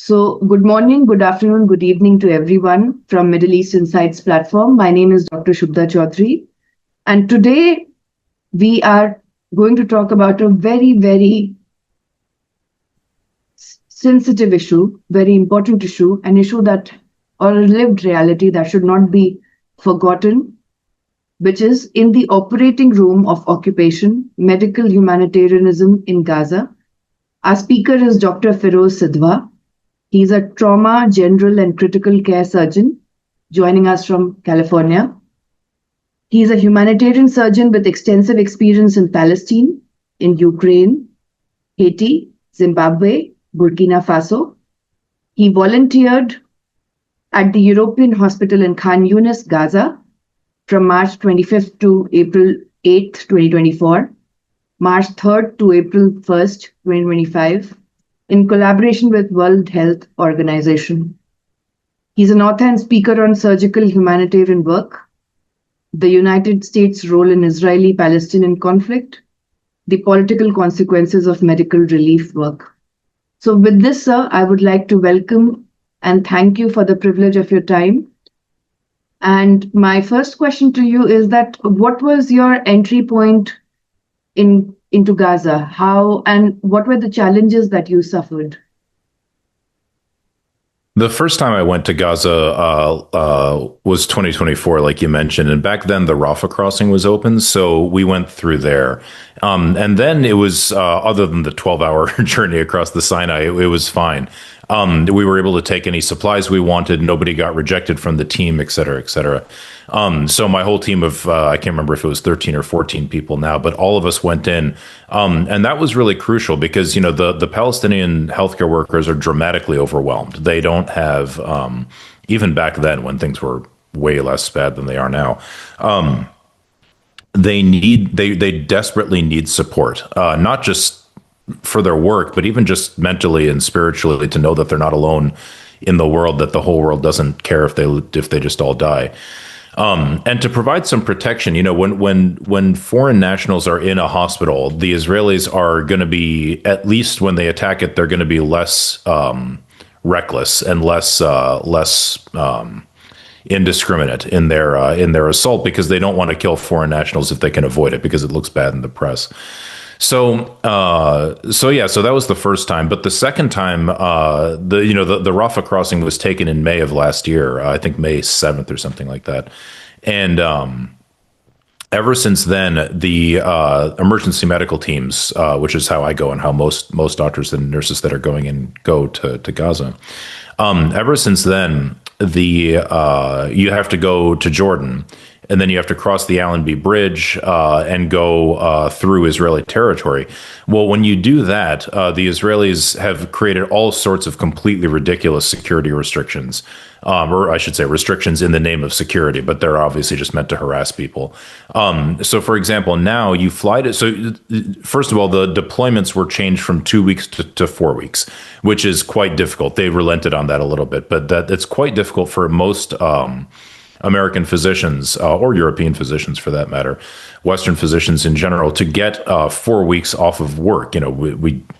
So, good morning, good afternoon, good evening to everyone from Middle East Insights platform. My name is Dr. Shubhda Chaudhary, and today we are going to talk about a very sensitive issue, very important issue, an issue that, or a lived reality that should not be forgotten, which is in the operating room of occupation, medical humanitarianism in Gaza. Our speaker is Dr. Feroze Sidhwa. He's a trauma, general, and critical care surgeon joining us from California. He's a humanitarian surgeon with extensive experience in Palestine, in Ukraine, Haiti, Zimbabwe, Burkina Faso. He volunteered at the European Hospital in Khan Yunis, Gaza, from March 25th to April 8th, 2024, March 3rd to April 1st, 2025, in collaboration with World Health Organization. He's an author and speaker on surgical humanitarian work, the United States' role in Israeli-Palestinian conflict, the political consequences of medical relief work. So with this, sir, I would like to welcome and thank you for the privilege of your time. And my first question to you is that what was your entry point into Gaza? How and what were the challenges that you suffered? The first time I went to Gaza was 2024, like you mentioned. And back then, the Rafah crossing was open. So we went through there. And then it was, other than the 12-hour journey across the Sinai, it was fine. We were able to take any supplies we wanted. Nobody got rejected from the team, et cetera, et cetera. So my whole team of, I can't remember if it was 13 or 14 people now, but all of us went in. And that was really crucial because, the Palestinian healthcare workers are dramatically overwhelmed. They don't have, even back then when things were way less bad than they are now, they desperately need support, not just for their work, but even just mentally and spiritually, to know that they're not alone in the world, that the whole world doesn't care if they just all die. And to provide some protection, when foreign nationals are in a hospital, the Israelis are going to be, at least when they attack it, they're going to be less reckless and less indiscriminate in their assault, because they don't want to kill foreign nationals if they can avoid it, because it looks bad in the press. So that was the first time. But the second time, the Rafah crossing was taken in May of last year, I think May 7th or something like that. And ever since then, the emergency medical teams, which is how I go and how most doctors and nurses that are going in go to Gaza. Ever since then, you have to go to Jordan. And then you have to cross the Allenby Bridge and go through Israeli territory. Well, when you do that, the Israelis have created all sorts of completely ridiculous security restrictions, or I should say restrictions in the name of security, but they're obviously just meant to harass people. So, for example, now you fly to, so first of all, the deployments were changed from 2 weeks to 4 weeks, which is quite difficult. They relented on that a little bit, but it's quite difficult for most American physicians, or European physicians for that matter, Western physicians in general, to get 4 weeks off of work.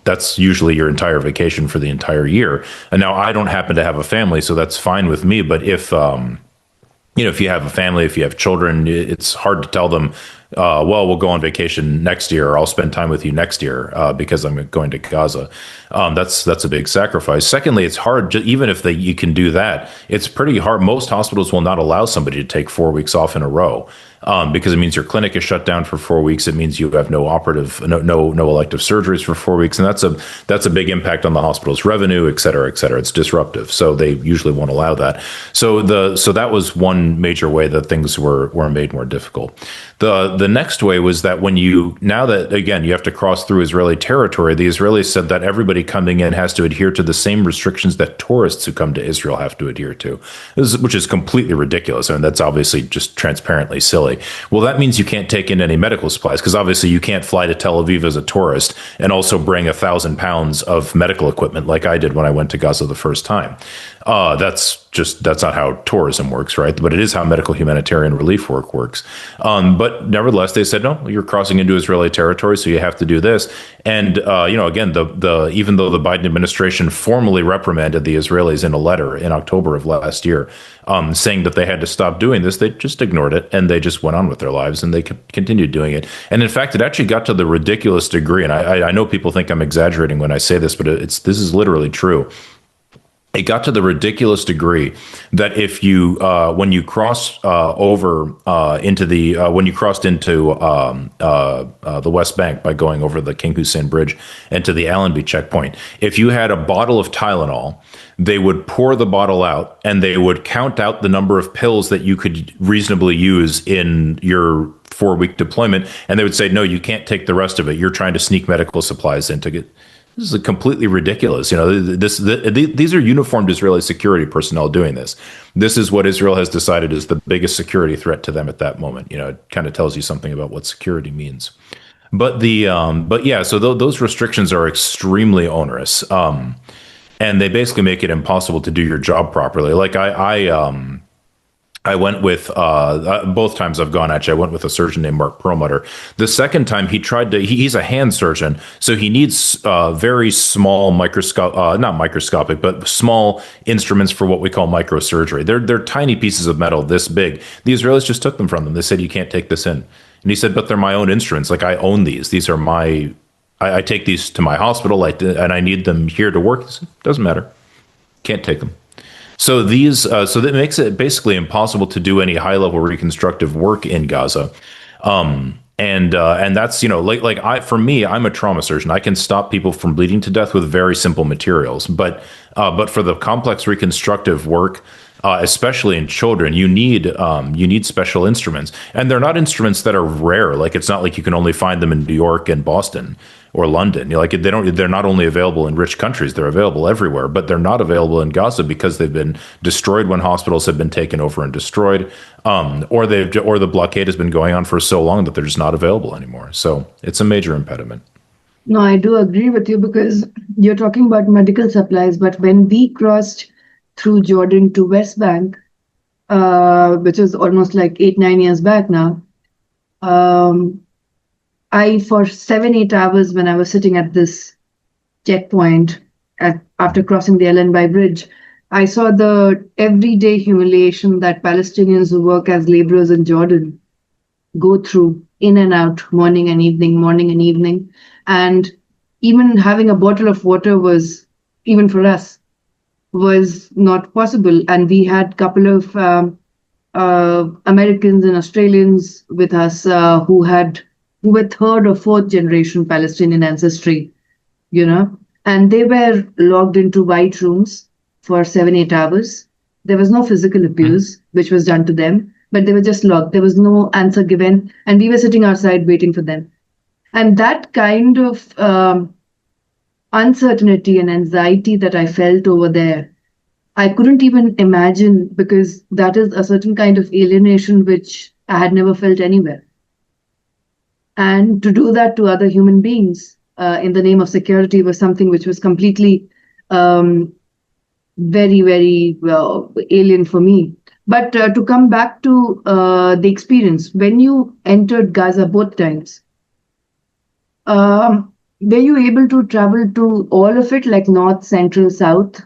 That's usually your entire vacation for the entire year. And now I don't happen to have a family, so that's fine with me. But if you have a family, if you have children, it's hard to tell them, well, we'll go on vacation next year, or I'll spend time with you next year because I'm going to Gaza. That's a big sacrifice. Secondly, it's hard, even if you can do that, it's pretty hard. Most hospitals will not allow somebody to take 4 weeks off in a row. Because it means your clinic is shut down for 4 weeks. It means you have no elective surgeries for 4 weeks, and that's a big impact on the hospital's revenue, et cetera, et cetera. It's disruptive, so they usually won't allow that. So that was one major way that things were made more difficult. The next way was that now that again you have to cross through Israeli territory, the Israelis said that everybody coming in has to adhere to the same restrictions that tourists who come to Israel have to adhere to, which is completely ridiculous. I mean, that's obviously just transparently silly. Well, that means you can't take in any medical supplies, because obviously you can't fly to Tel Aviv as a tourist and also bring 1,000 pounds of medical equipment like I did when I went to Gaza the first time. That's that's not how tourism works, right? But it is how medical humanitarian relief work works. But nevertheless, they said, no, you're crossing into Israeli territory, so you have to do this. And again, the even though the Biden administration formally reprimanded the Israelis in a letter in October of last year, saying that they had to stop doing this, they just ignored it and they just went on with their lives and they continued doing it. And in fact, it actually got to the ridiculous degree, and I know people think I'm exaggerating when I say this, but this is literally true. It got to the ridiculous degree that if you, when you cross over into when you crossed into the West Bank by going over the King Hussein Bridge and to the Allenby checkpoint, if you had a bottle of Tylenol, they would pour the bottle out and they would count out the number of pills that you could reasonably use in your 4-week deployment, and they would say, no, you can't take the rest of it. You're trying to sneak medical supplies in to get. This is completely ridiculous. These are uniformed Israeli security personnel doing this. This is what Israel has decided is the biggest security threat to them at that moment. It kind of tells you something about what security means. But so those restrictions are extremely onerous, and they basically make it impossible to do your job properly. Like I went with both times I've gone. Actually, I went with a surgeon named Mark Perlmutter. The second time he tried to. He's a hand surgeon, so he needs very small not microscopic, but small instruments for what we call microsurgery. They're tiny pieces of metal this big. The Israelis just took them from them. They said you can't take this in, and he said, but they're my own instruments. Like I own these. These are my. I take these to my hospital, and I need them here to work. Said, doesn't matter. Can't take them. So so that makes it basically impossible to do any high level reconstructive work in Gaza. And that's, for me, I'm a trauma surgeon. I can stop people from bleeding to death with very simple materials. But for the complex reconstructive work, especially in children, you need special instruments, and they're not instruments that are rare. Like it's not like you can only find them in New York and Boston or London. They're not only available in rich countries, they're available everywhere, but they're not available in Gaza because they've been destroyed when hospitals have been taken over and destroyed, or the blockade has been going on for so long that they're just not available anymore. So it's a major impediment. No, I do agree with you because you're talking about medical supplies, but when we crossed through Jordan to West Bank, which is almost like 8-9 years back now, for 7-8 hours when I was sitting at this checkpoint after crossing the Allenby Bridge, I saw the everyday humiliation that Palestinians who work as laborers in Jordan go through in and out, morning and evening. And even having a bottle of water was, even for us, was not possible. And we had a couple of Americans and Australians with us who were third or fourth generation Palestinian ancestry, and they were locked into white rooms for 7-8 hours. There was no physical abuse, which was done to them, but they were just locked. There was no answer given, and we were sitting outside waiting for them. And that kind of uncertainty and anxiety that I felt over there, I couldn't even imagine, because that is a certain kind of alienation which I had never felt anywhere. And to do that to other human beings in the name of security was something which was completely very, very alien for me. But to come back to the experience, when you entered Gaza both times, were you able to travel to all of it, like north, central, south?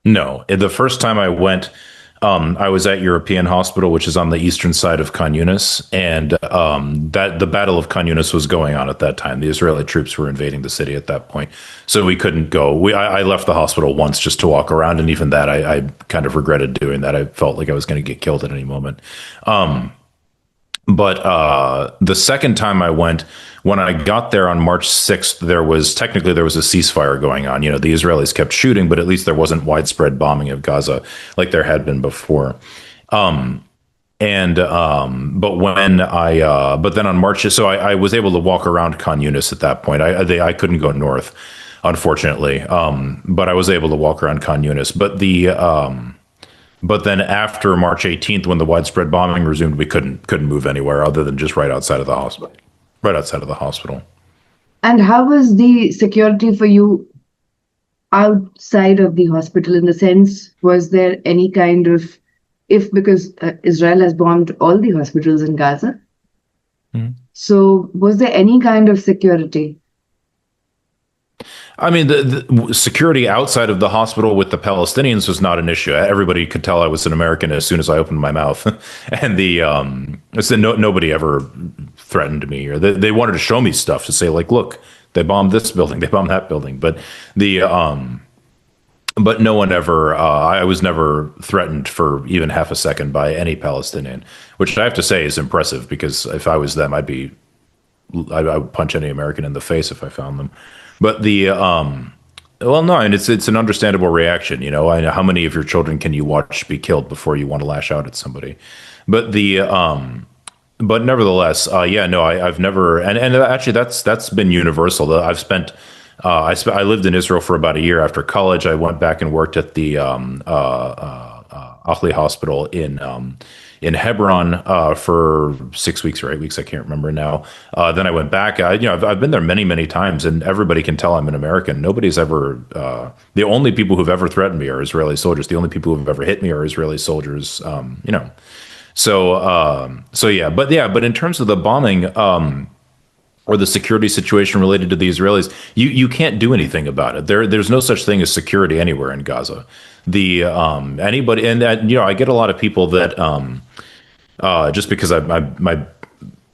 No. The first time I went, I was at European Hospital, which is on the eastern side of Khan Yunis, and that the Battle of Khan Yunis was going on at that time. The Israeli troops were invading the city at that point, so we couldn't go. I left the hospital once just to walk around, and even that, I kind of regretted doing that. I felt like I was going to get killed at any moment. But the second time I went, when I got there on March 6th, there was a ceasefire going on. The Israelis kept shooting, but at least there wasn't widespread bombing of Gaza like there had been before. But then on March, so I was able to walk around Khan Yunis at that point. I couldn't go north, unfortunately. But I was able to walk around Khan Yunis. But then after March 18th, when the widespread bombing resumed, we couldn't move anywhere other than just right outside of the hospital. Right outside of the hospital. And how was the security for you outside of the hospital, in the sense, was there any kind of, if because Israel has bombed all the hospitals in Gaza, so was there any kind of security? I mean, the security outside of the hospital with the Palestinians was not an issue. Everybody could tell I was an American as soon as I opened my mouth, and so nobody ever threatened me, or they wanted to show me stuff to say like, look, they bombed this building, they bombed that building, but no one ever. I was never threatened for even half a second by any Palestinian, which I have to say is impressive, because if I was them, I would punch any American in the face if I found them. But well, no, and it's an understandable reaction. I know how many of your children can you watch be killed before you want to lash out at somebody. But but nevertheless, yeah, no, I've never, and actually that's been universal. I've spent, I lived in Israel for about a year after college. I went back and worked at the Achli Hospital in Hebron for 6 weeks or 8 weeks. I can't remember now. Then I went back. I've been there many, many times, and everybody can tell I'm an American. Nobody's ever. The only people who've ever threatened me are Israeli soldiers. The only people who've ever hit me are Israeli soldiers. So but in terms of the bombing. Or the security situation related to the Israelis, you can't do anything about it. There's no such thing as security anywhere in Gaza. Anybody, and I get a lot of people that just because my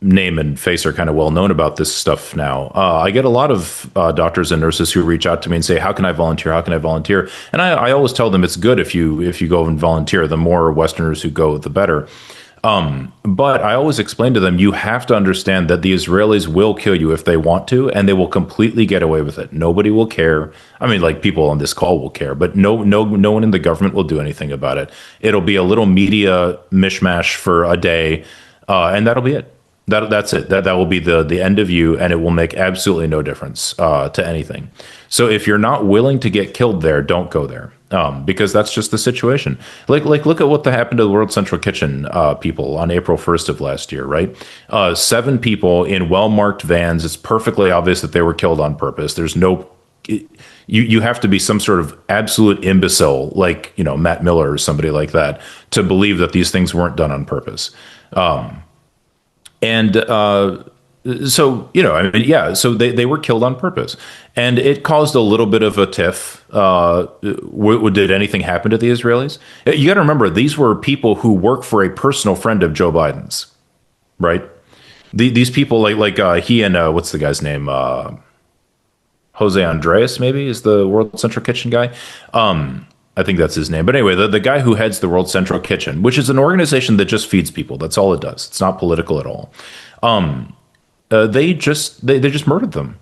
name and face are kind of well known about this stuff now. I get a lot of doctors and nurses who reach out to me and say, "How can I volunteer? How can I volunteer?" And I always tell them it's good if you go and volunteer. The more Westerners who go, the better. But I always explain to them, you have to understand that the Israelis will kill you if they want to, and they will completely get away with it. Nobody will care. I mean, like, people on this call will care, but no one in the government will do anything about it. It'll be a little media mishmash for a day, and that'll be it. That's it. That will be the end of you, and it will make absolutely no difference to anything. So if you're not willing to get killed there, don't go there, because that's just the situation. Like look at what happened to the World Central Kitchen people on April 1st of last year, right? 7 people in well-marked vans. It's perfectly obvious that they were killed on purpose. There's no. You have to be some sort of absolute imbecile, like Matt Miller or somebody like that, to believe that these things weren't done on purpose. So, I mean, yeah, so they were killed on purpose, and it caused a little bit of a tiff. Did anything happen to the Israelis? You got to remember, these were people who work for a personal friend of Joe Biden's, right? These people, like he and what's the guy's name? Jose Andreas, maybe, is the World Central Kitchen guy. I think that's his name. But anyway, the guy who heads the World Central Kitchen, which is an organization that just feeds people. That's all it does. It's not political at all. They just murdered them.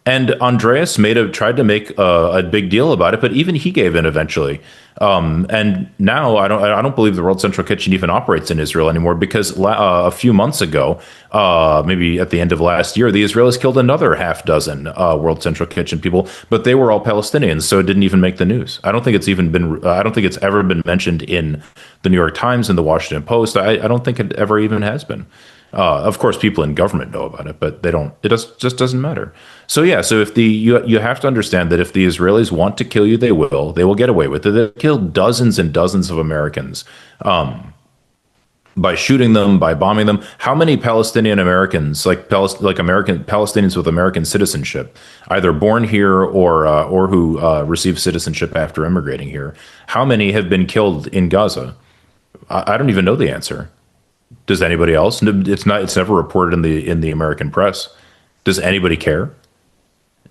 And Andreas tried to make a big deal about it, but even he gave in eventually. And now I don't believe the World Central Kitchen even operates in Israel anymore, because a few months ago, maybe at the end of last year, the Israelis killed another half dozen World Central Kitchen people, but they were all Palestinians, so it didn't even make the news. I don't think it's ever been mentioned in the New York Times and the Washington Post. I don't think it ever even has been. Of course, people in government know about it, but they don't. It just doesn't matter. So yeah, so if you have to understand that if the Israelis want to kill you, they will. They will get away with it. They've killed dozens and dozens of Americans by shooting them, by bombing them. How many Palestinian Americans, like American Palestinians with American citizenship, either born here or who received citizenship after immigrating here? How many have been killed in Gaza? I don't even know the answer. Does anybody else? It's never reported in the American press. Does anybody care?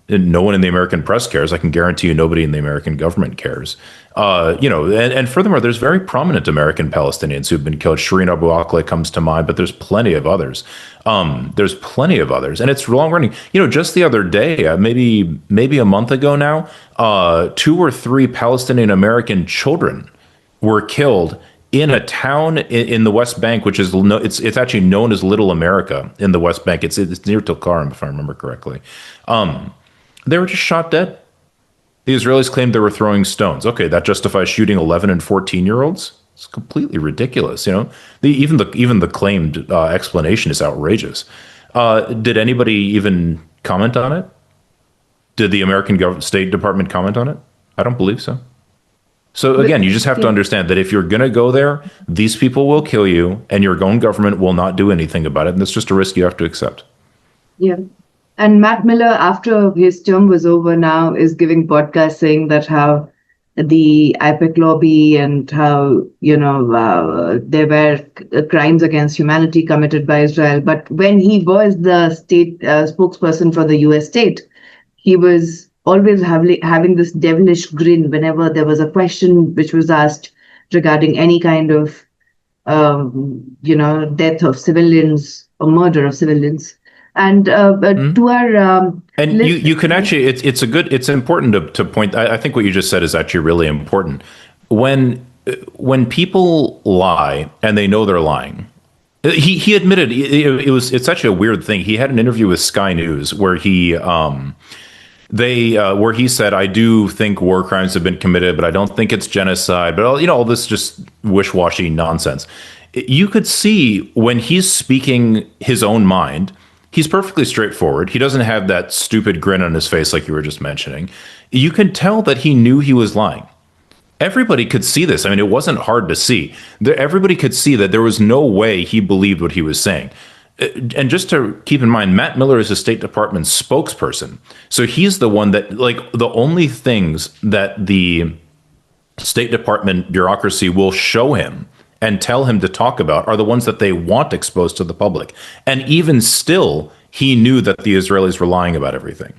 And no one in the American press cares. I can guarantee you nobody in the American government cares. And furthermore, there's very prominent American Palestinians who've been killed. Shireen Abu Akleh comes to mind, but there's plenty of others. And it's long running. Just the other day, maybe a month ago now, 2 or 3 Palestinian American children were killed in a town in the West Bank, which is it's actually known as Little America in the West Bank. It's near Tulkarm, if I remember correctly. They were just shot dead. The Israelis claimed they were throwing stones. Okay, that justifies shooting 11 and 14-year-olds. It's completely ridiculous. Even the claimed explanation is outrageous. Did anybody even comment on it? Did the American State Department comment on it? I don't believe so. So But again, you just have to yeah, understand that if you're going to go there, these people will kill you, and your own government will not do anything about it, and that's just a risk you have to accept. yeah. And Matt Miller, after his term was over, now is giving podcasts saying that how the IPEC lobby and how, there were crimes against humanity committed by Israel. But when he was the state spokesperson for the US state, he was always having this devilish grin whenever there was a question which was asked regarding any kind of, death of civilians or murder of civilians. And but to our And you can yeah, actually it's important to point. I think what you just said is actually really important. When people lie and they know they're lying, he admitted it's such a weird thing. He had an interview with Sky News where where he said, I do think war crimes have been committed, but I don't think it's genocide. But all this just wish-washy nonsense. You could see when he's speaking his own mind, he's perfectly straightforward. He doesn't have that stupid grin on his face like you were just mentioning. You can tell that he knew he was lying. Everybody could see this. I mean, it wasn't hard to see. Everybody could see that there was no way he believed what he was saying. And just to keep in mind, Matt Miller is a State Department spokesperson. So he's the one that, like, the only things that the State Department bureaucracy will show him and tell him to talk about are the ones that they want exposed to the public. And even still, he knew that the Israelis were lying about everything.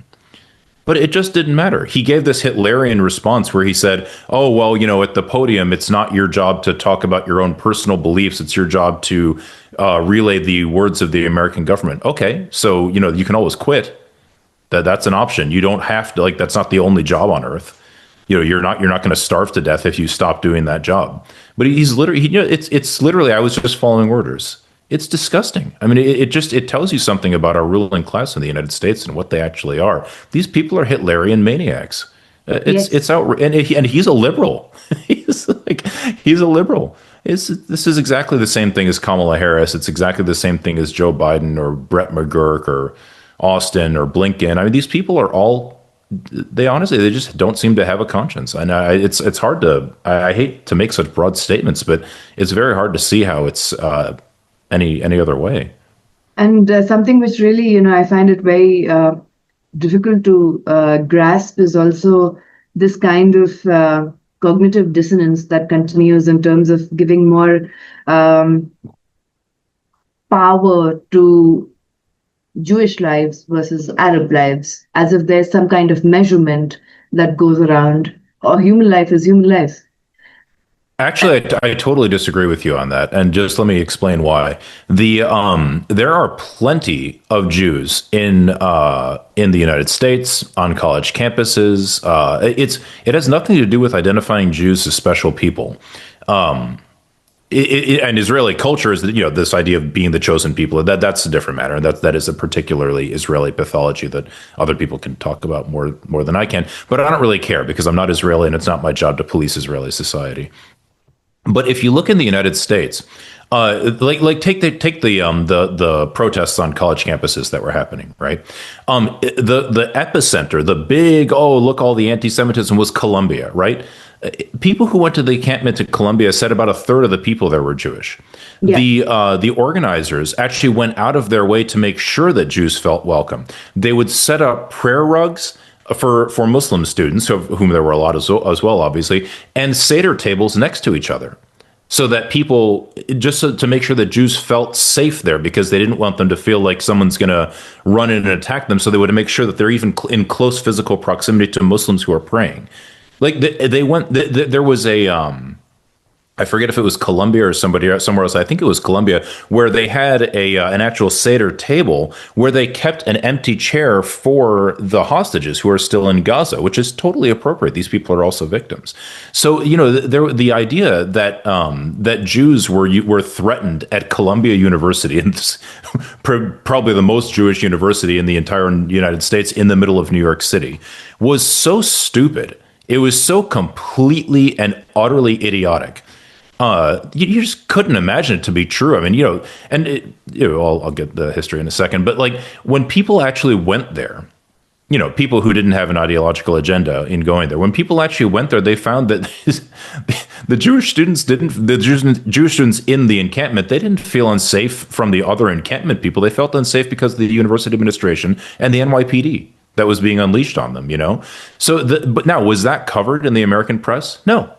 But it just didn't matter. He gave this Hitlerian response where he said, oh, well, at the podium, it's not your job to talk about your own personal beliefs. It's your job to relay the words of the American government. Okay, so, you can always quit. That's an option. You don't have to, like, that's not the only job on earth. You're not going to starve to death if you stop doing that job. But he's literally, it's literally, I was just following orders. It's disgusting. I mean, it tells you something about our ruling class in the United States and what they actually are. These people are Hitlerian maniacs. It's yes. out, and he's a liberal. he's a liberal. This is exactly the same thing as Kamala Harris. It's exactly the same thing as Joe Biden or Brett McGurk or Austin or Blinken. I mean, these people are all, they just don't seem to have a conscience. And it's hard to, I hate to make such broad statements, but it's very hard to see how it's any other way. And something which really, I find it very difficult to grasp is also this kind of cognitive dissonance that continues in terms of giving more um, power to Jewish lives versus Arab lives, as if there's some kind of measurement that goes around, or human life is human life. Actually, I totally disagree with you on that, and just let me explain why. There are plenty of Jews in the United States on college campuses. It has nothing to do with identifying Jews as special people. And Israeli culture is that, this idea of being the chosen people, that's a different matter. That is a particularly Israeli pathology that other people can talk about more than I can. But I don't really care because I'm not Israeli, and it's not my job to police Israeli society. But if you look in the United States, take the protests on college campuses that were happening, right? The epicenter, the big, oh, look, all the anti-Semitism was Columbia, right? People who went to the encampment in Columbia said about a third of the people there were Jewish. Yeah. The organizers actually went out of their way to make sure that Jews felt welcome. They would set up prayer rugs for Muslim students, of whom there were a lot as well, obviously, and Seder tables next to each other, so that people, to make sure that Jews felt safe there, because they didn't want them to feel like someone's going to run in and attack them. So they would make sure that they're even in close physical proximity to Muslims who are praying. Like they went, there was I forget if it was Columbia or somewhere else. I think it was Columbia, where they had an actual Seder table where they kept an empty chair for the hostages who are still in Gaza, which is totally appropriate. These people are also victims. So, the idea that that Jews were threatened at Columbia University, and probably the most Jewish university in the entire United States, in the middle of New York City, was so stupid. It was so completely and utterly idiotic. You just couldn't imagine it to be true. I mean, I'll get the history in a second, but like when people actually went there, people who didn't have an ideological agenda in going there. When people actually went there, they found that the Jewish students Jewish students in the encampment, they didn't feel unsafe from the other encampment people. They felt unsafe because of the university administration and the NYPD that was being unleashed on them, So, but now, was that covered in the American press? No,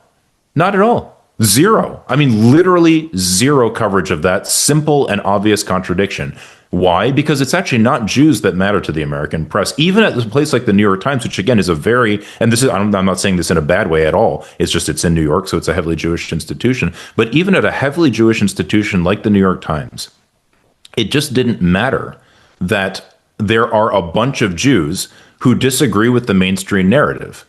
not at all. Zero. I mean, literally zero coverage of that simple and obvious contradiction. Why? Because it's actually not Jews that matter to the American press. Even at a place like the New York Times, which again is and this is, I'm not saying this in a bad way at all. It's in New York, so it's a heavily Jewish institution. But even at a heavily Jewish institution like the New York Times, it just didn't matter that there are a bunch of Jews who disagree with the mainstream narrative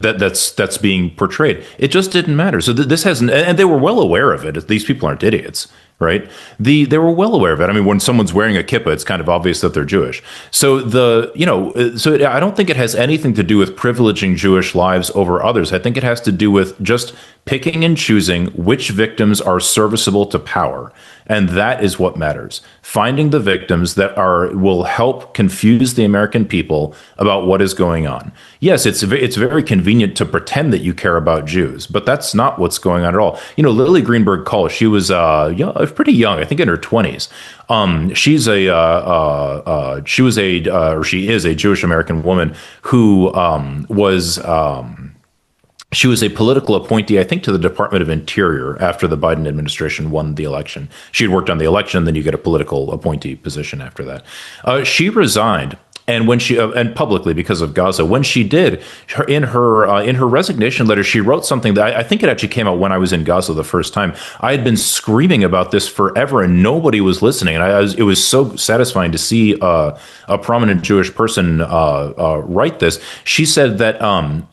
that's being portrayed. It just didn't matter. So this hasn't, and they were well aware of it. These people aren't idiots, right? They were well aware of it. I mean, when someone's wearing a kippah, it's kind of obvious that they're Jewish. So I don't think it has anything to do with privileging Jewish lives over others. I think it has to do with just picking and choosing which victims are serviceable to power. And that is what matters. Finding the victims that will help confuse the American people about what is going on. Yes, it's very convenient to pretend that you care about Jews, but that's not what's going on at all. Lily Greenberg Cole, she was pretty young, I think in her 20s. She is a Jewish American woman who she was a political appointee, I think, to the Department of Interior after the Biden administration won the election. She had worked on the election, then you get a political appointee position after that. She resigned. And when and publicly because of Gaza, when she did, in her resignation letter, she wrote something that I think it actually came out when I was in Gaza the first time. I had been screaming about this forever, and nobody was listening. And it was so satisfying to see a prominent Jewish person write this. She said that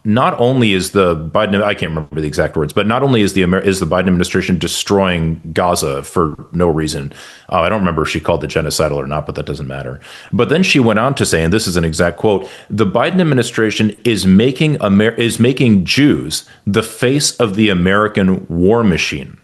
not only is the Biden, I can't remember the exact words, but not only is the Biden administration destroying Gaza for no reason. I don't remember if she called it genocidal or not, but that doesn't matter. But then she went on to say, and this is an exact quote, the Biden administration is making Jews the face of the American war machine.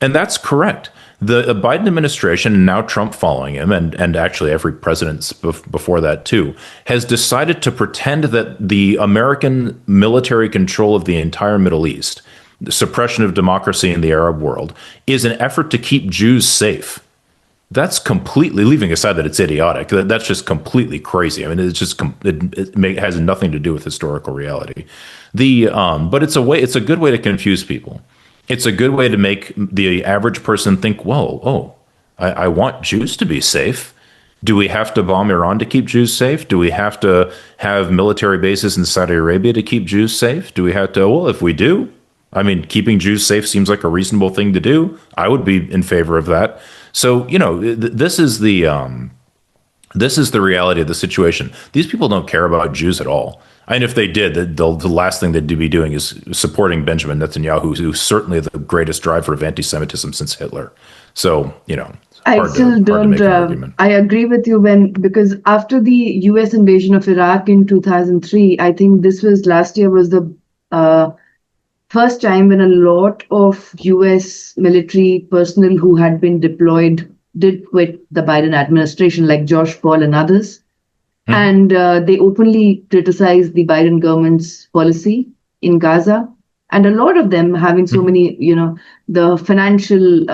And that's correct. The Biden administration, and now Trump following him, and actually every president before that too, has decided to pretend that the American military control of the entire Middle East, the suppression of democracy in the Arab world, is an effort to keep Jews safe. That's completely, leaving aside that it's idiotic, that's just completely crazy. I mean, it has nothing to do with historical reality. But it's a good way to confuse people. It's a good way to make the average person think, I want Jews to be safe. Do we have to bomb Iran to keep Jews safe? Do we have to have military bases in Saudi Arabia to keep Jews safe? Do we have to, if we do, I mean, keeping Jews safe seems like a reasonable thing to do. I would be in favor of that. So, this is the reality of the situation. These people don't care about Jews at all. And if they did, the last thing they'd be doing is supporting Benjamin Netanyahu, who's certainly the greatest driver of anti-Semitism since Hitler. So, I still don't. I agree with you because after the U.S. invasion of Iraq in 2003, I think last year was the first time when a lot of U.S. military personnel who had been deployed did quit the Biden administration, like Josh Paul and others. And they openly criticized the Biden government's policy in Gaza. And a lot of them having so many, the financial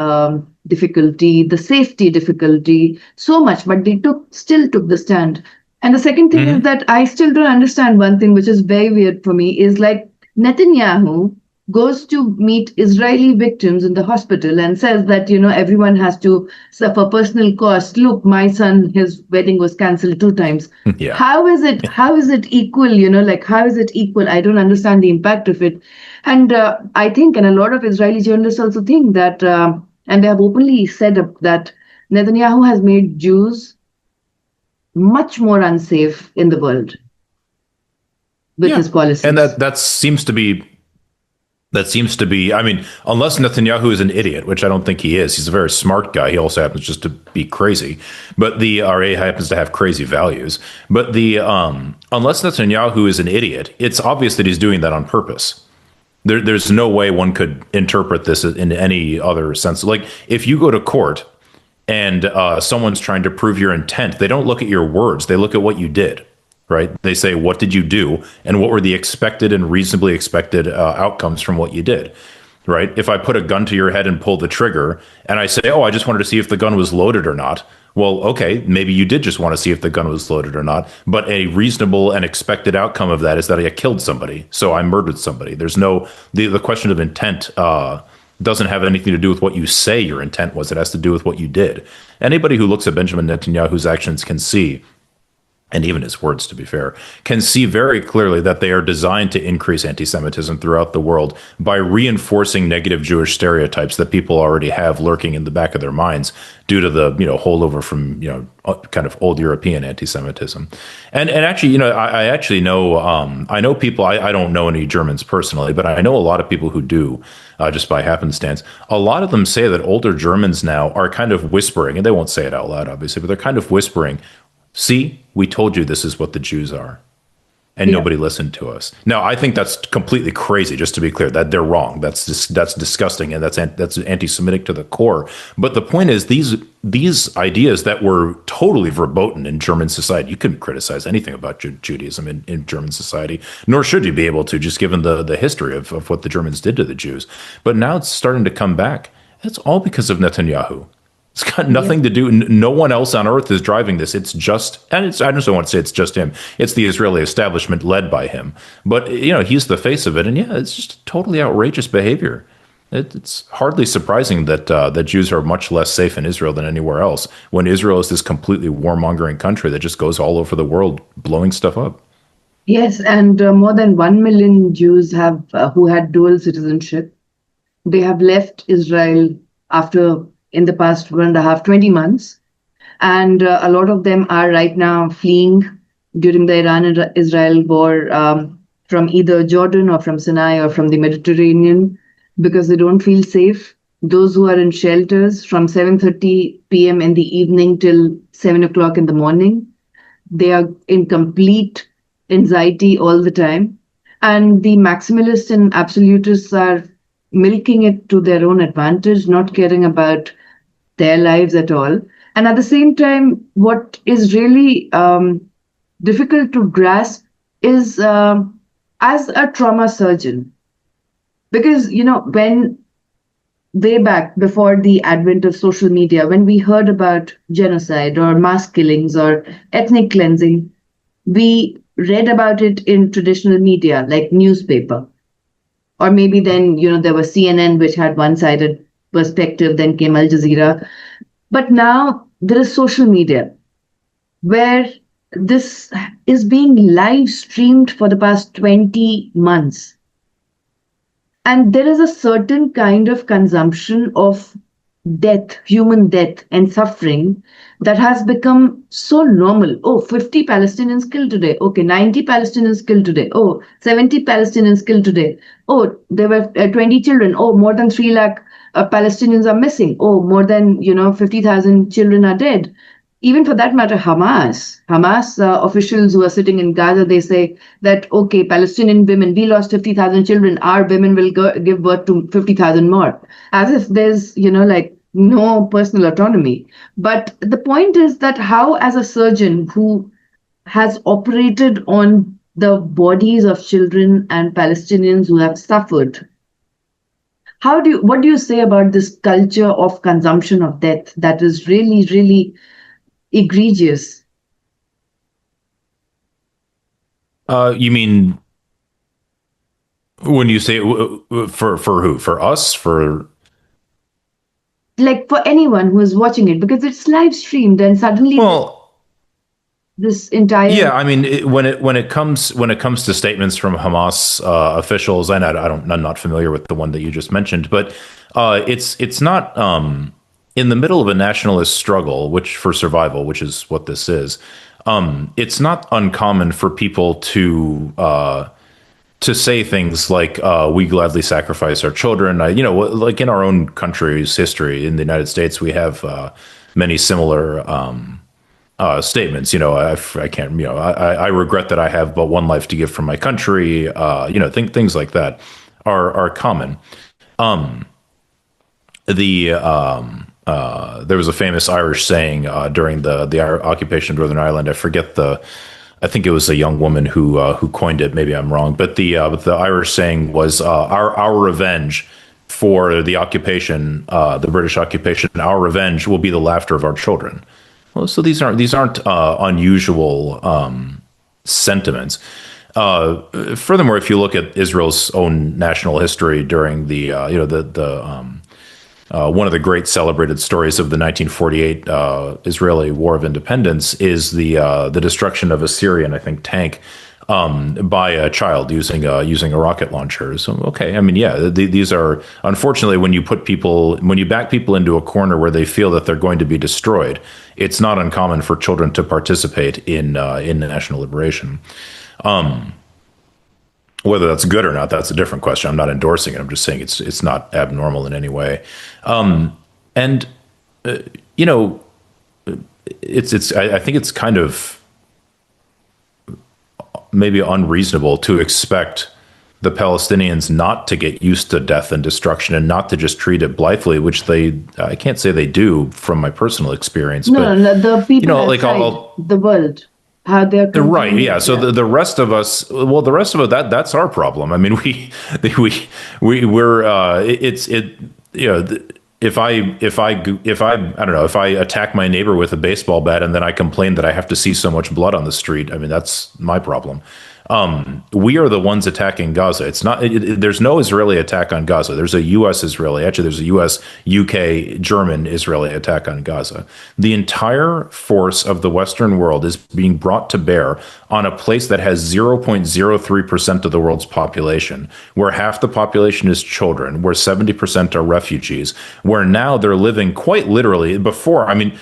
difficulty, the safety difficulty, so much, but they still took the stand. And the second thing is that I still don't understand one thing, which is very weird for me, is like Netanyahu goes to meet Israeli victims in the hospital and says that, everyone has to suffer personal cost. Look, my son, his wedding was canceled 2 times. Yeah. How is it equal? How is it equal? I don't understand the impact of it. And I think, and a lot of Israeli journalists also think that, and they have openly said that Netanyahu has made Jews much more unsafe in the world with his policies. And that seems to be, I mean, unless Netanyahu is an idiot, which I don't think he is. He's a very smart guy. He also happens just to be crazy, but the RA happens to have crazy values. But unless Netanyahu is an idiot, it's obvious that he's doing that on purpose. There's no way one could interpret this in any other sense. Like if you go to court and someone's trying to prove your intent, they don't look at your words. They look at what you did. right? They say, what did you do? And what were the expected and reasonably expected outcomes from what you did? Right? If I put a gun to your head and pull the trigger and I say, oh, I just wanted to see if the gun was loaded or not. Well, okay, maybe you did just want to see if the gun was loaded or not, but a reasonable and expected outcome of that is that I killed somebody. So I murdered somebody. There's no, the question of intent doesn't have anything to do with what you say your intent was. It has to do with what you did. Anybody who looks at Benjamin Netanyahu's actions can see, and even his words, to be fair, can see very clearly that they are designed to increase anti-Semitism throughout the world by reinforcing negative Jewish stereotypes that people already have lurking in the back of their minds due to the holdover from kind of old European anti-Semitism. And actually, I actually know I know people. I don't know any Germans personally, but I know a lot of people who do. Just by happenstance, a lot of them say that older Germans now are kind of whispering, and they won't say it out loud, obviously, but they're kind of whispering, see, we told you this is what the Jews are. And Yeah. nobody listened to us. Now, I think that's completely crazy, just to be clear, that they're wrong. That's disgusting, and that's anti-Semitic to the core. But the point is, these ideas that were totally verboten in German society, you couldn't criticize anything about Judaism in German society, nor should you be able to, just given the history of what the Germans did to the Jews. But now it's starting to come back. It's all because of Netanyahu. It's got Yeah. nothing to do. No one else on earth is driving this. It's just, and I just don't want to say it's just him. It's the Israeli establishment led by him. But he's the face of it, and yeah, it's just totally outrageous behavior. It's hardly surprising that that Jews are much less safe in Israel than anywhere else, when Israel is this completely warmongering country that just goes all over the world blowing stuff up. Yes, and more than 1 million Jews have who had dual citizenship. They have left Israel after, in the past 1.5, 20 months. And a lot of them are right now fleeing during the Iran-Israel war from either Jordan or from Sinai or from the Mediterranean because they don't feel safe. Those who are in shelters from 7:30 p.m. in the evening till 7 o'clock in the morning, they are in complete anxiety all the time. And the maximalists and absolutists are milking it to their own advantage, not caring about their lives at all. And at the same time, what is really difficult to grasp is as a trauma surgeon, because, when way back before the advent of social media, when we heard about genocide or mass killings or ethnic cleansing, we read about it in traditional media like newspaper. Or maybe then, there was CNN, which had one-sided perspective, then came Al Jazeera. But now there is social media where this is being live streamed for the past 20 months. And there is a certain kind of consumption of death, human death and suffering that has become so normal. Oh, 50 Palestinians killed today. Okay, 90 Palestinians killed today. Oh, 70 Palestinians killed today. Oh, there were 20 children. Oh, more than 3 lakh Palestinians are missing. Oh, more than, 50,000 children are dead. Even for that matter, Hamas officials who are sitting in Gaza, they say that, okay, Palestinian women, we lost 50,000 children, our women will give birth to 50,000 more. As if there's, no personal autonomy. But the point is that how, as a surgeon who has operated on the bodies of children and Palestinians who have suffered, what do you say about this culture of consumption of death that is really, really egregious? You mean when you say for who? For us? For Like for anyone who is watching it, because it's live streamed and suddenly well, this entire. yeah. I mean, when it comes to statements from Hamas officials, and I'm not familiar with the one that you just mentioned, but it's not in the middle of a nationalist struggle, which for survival, which is what this is. It's not uncommon for people to say things like "we gladly sacrifice our children." Like in our own country's history, in the United States, we have many similar statements. I can't. I regret that I have but one life to give from my country. Things like that are common. There was a famous Irish saying during the occupation of Northern Ireland. I forget I think it was a young woman who coined it. Maybe I'm wrong, but the Irish saying was our revenge for the occupation, the British occupation. Our revenge will be the laughter of our children. Well, so these aren't unusual sentiments. Furthermore, if you look at Israel's own national history during the one of the great celebrated stories of the 1948 Israeli War of Independence is the destruction of a Syrian, I think, tank by a child using a rocket launcher. So, okay, I mean, yeah, these are unfortunately when you back people into a corner where they feel that they're going to be destroyed, it's not uncommon for children to participate in national liberation. Whether that's good or not, that's a different question. I'm not endorsing it. I'm just saying it's not abnormal in any way. And you know, I think it's kind of maybe unreasonable to expect the Palestinians not to get used to death and destruction and not to just treat it blithely, which I can't say they do from my personal experience. No, but no, the people like outside the world, how they're right, consuming yeah. it, So yeah. the rest of us, well, the rest of it, that's our problem. I mean, we're it's it you know. If I don't know, if I attack my neighbor with a baseball bat and then I complain that I have to see so much blood on the street, I mean, that's my problem. We are the ones attacking Gaza. It's not. There's no Israeli attack on Gaza. There's a U.S. Israeli. Actually, there's a U.S., UK, German Israeli attack on Gaza. The entire force of the Western world is being brought to bear on a place that has 0.03% of the world's population, where half the population is children, where 70% are refugees, where now they're living quite literally. Before, I mean,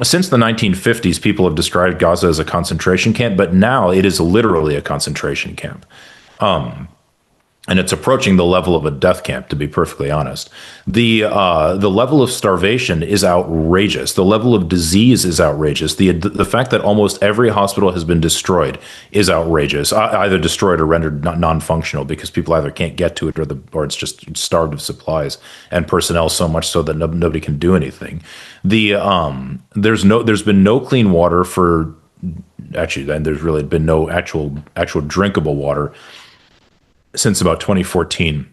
since the 1950s, people have described Gaza as a concentration camp, but now it is literally a concentration camp. And it's approaching the level of a death camp, to be perfectly honest. The level of starvation is outrageous. The level of disease is outrageous. The fact that almost every hospital has been destroyed is outrageous. Either destroyed or rendered non-functional because people either can't get to it or it's just starved of supplies and personnel so much so that nobody can do anything. There's been no clean water for actually, and there's really been no actual drinkable water since about 2014,